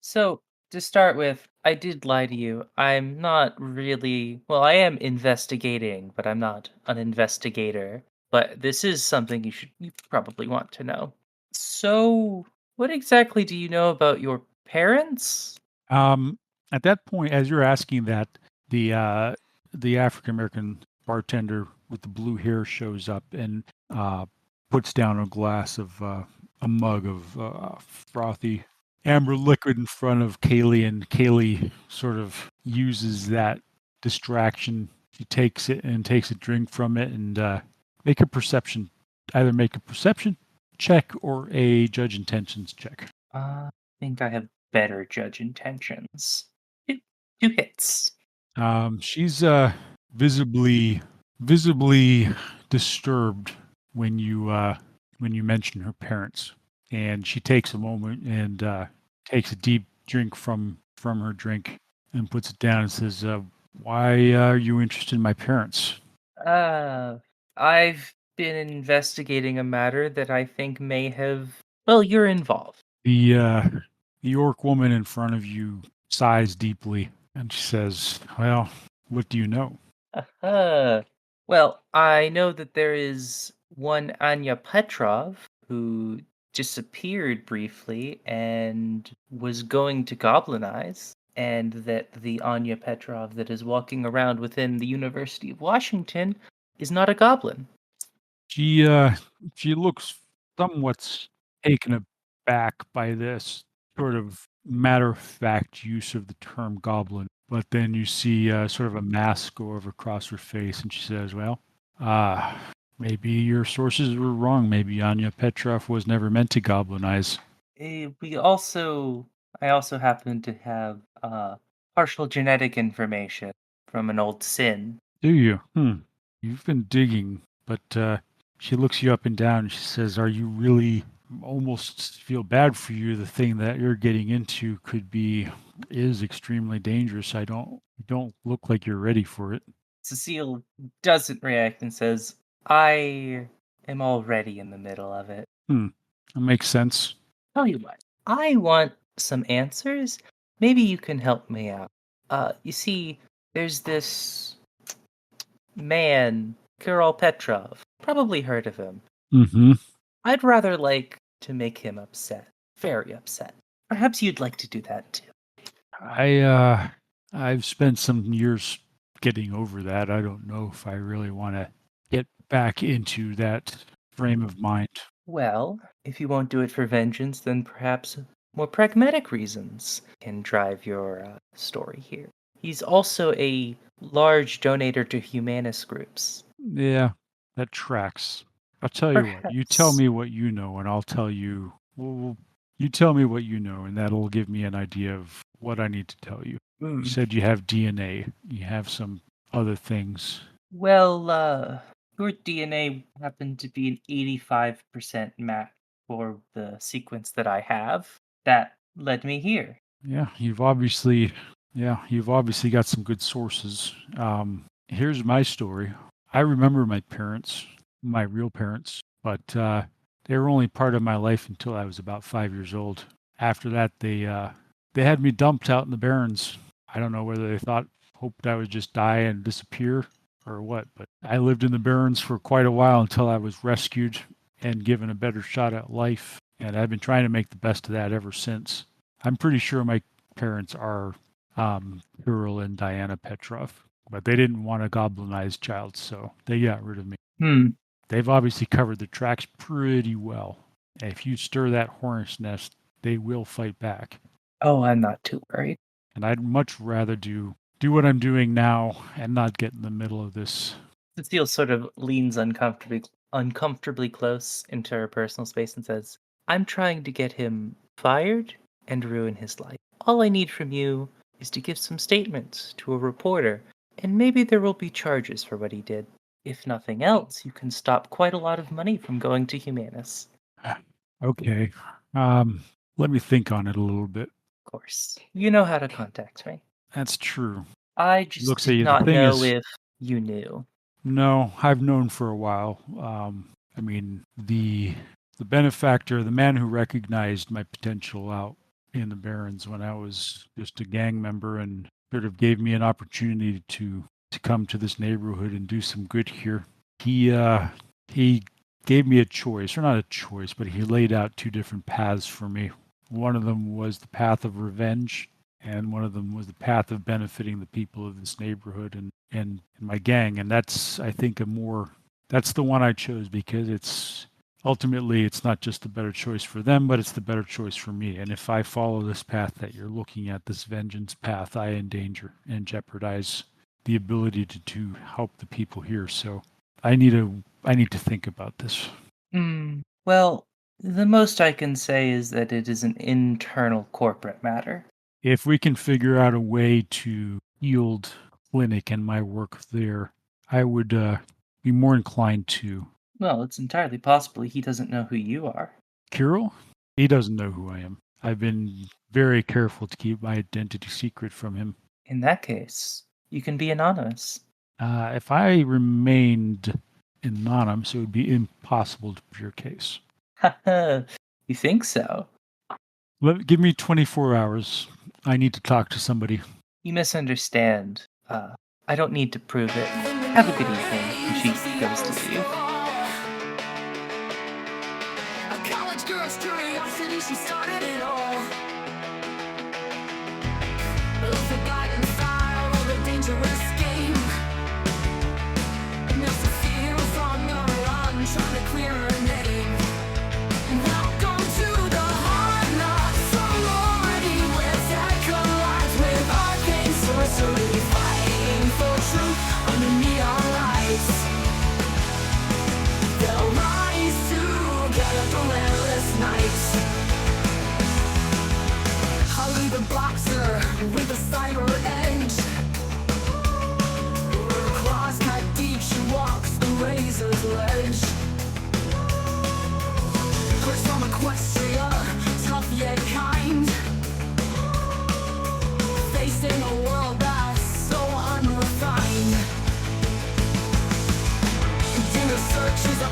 So, to start with, I did lie to you. I'm not really... Well, I am investigating, but I'm not an investigator. But this is something you probably want to know. So, what exactly do you know about your parents? At that point, as you're asking that, the African American bartender with the blue hair shows up and puts down a glass of a mug of frothy amber liquid in front of Kaylee, and Kaylee sort of uses that distraction. She takes it and takes a drink from it, and make a perception check or a judge intentions check. I think I have better judge intentions. 2 hits. She's visibly disturbed when you mention her parents, and she takes a moment and takes a deep drink from her drink and puts it down and says, "Why are you interested in my parents?" I've been investigating a matter that I think may have... Well, you're involved. The orc woman in front of you sighs deeply, and she says, "Well, what do you know?" Well, I know that there is one Anya Petrov who disappeared briefly and was going to goblinize, and that the Anya Petrov that is walking around within the University of Washington is not a goblin. She looks somewhat taken aback by this sort of matter-of-fact use of the term goblin. But then you see sort of a mask go over across her face, and she says, "Well, maybe your sources were wrong. Maybe Anya Petrov was never meant to goblinize." I also happen to have partial genetic information from an old sin. Do you? You've been digging, but she looks you up and down and she says, are you really almost feel bad for you? The thing that you're getting into is extremely dangerous. You don't look like you're ready for it. Cecile doesn't react and says, I am already in the middle of it. That makes sense. Tell you what, I want some answers. Maybe you can help me out. You see, there's this man, Kirill Petrov. Probably heard of him. Mm-hmm. I'd rather like to make him upset. Very upset. Perhaps you'd like to do that too. I've spent some years getting over that. I don't know if I really want to get back into that frame of mind. Well, if you won't do it for vengeance, then perhaps more pragmatic reasons can drive your story here. He's also a large donator to humanist groups. Yeah, that tracks. I'll tell you what. You tell me what you know, and I'll tell you. Well, you tell me what you know, and that'll give me an idea of what I need to tell you. You said you have DNA. You have some other things. Well, your DNA happened to be an 85% match for the sequence that I have. That led me here. Yeah, you've obviously got some good sources. Here's my story. I remember my parents, my real parents, but they were only part of my life until I was about 5 years old. After that, they had me dumped out in the barrens. I don't know whether they hoped I would just die and disappear or what, but I lived in the barrens for quite a while until I was rescued and given a better shot at life. And I've been trying to make the best of that ever since. I'm pretty sure my parents are Kirill and Diana Petrov, but they didn't want a goblinized child, so they got rid of me. They've obviously covered the tracks pretty well. And if you stir that hornet's nest, they will fight back. Oh, I'm not too worried. And I'd much rather do what I'm doing now and not get in the middle of this. Cecile sort of leans uncomfortably close into her personal space and says, I'm trying to get him fired and ruin his life. All I need from you is to give some statements to a reporter, and maybe there will be charges for what he did. If nothing else, you can stop quite a lot of money from going to Humanus. Okay. Let me think on it a little bit. Of course. You know how to contact me. That's true. I just did not know if you knew. No, I've known for a while. I mean, the benefactor, the man who recognized my potential out in the Barrens when I was just a gang member and sort of gave me an opportunity to come to this neighborhood and do some good here. He gave me a choice, or not a choice, but he laid out two different paths for me. One of them was the path of revenge, and one of them was the path of benefiting the people of this neighborhood and my gang. And that's, I think, that's the one I chose because ultimately it's not just the better choice for them, but it's the better choice for me. And if I follow this path that you're looking at, this vengeance path, I endanger and jeopardize the ability to help the people here. So I need to think about this. Well, the most I can say is that it is an internal corporate matter. If we can figure out a way to yield clinic and my work there, I would be more inclined to. Well, it's entirely possible he doesn't know who you are. Kirill? He doesn't know who I am. I've been very careful to keep my identity secret from him. In that case, you can be anonymous. If I remained anonymous, it would be impossible to prove your case. You think so? Give me 24 hours. I need to talk to somebody. You misunderstand. I don't need to prove it. Have a good evening. And she goes to leave. A college girl's curiosity, she started it all. The forgotten fire of a dangerous game. And there's a fear from your run, trying to clear her name. Welcome to the hard knock sorority, where tech collides with arcane sorcery, fighting for truth under neon lights. They'll rise together from endless nights. razor's ledge. Chris from Equestria, tough yet kind, facing a world that's so unrefined. Dinner searches a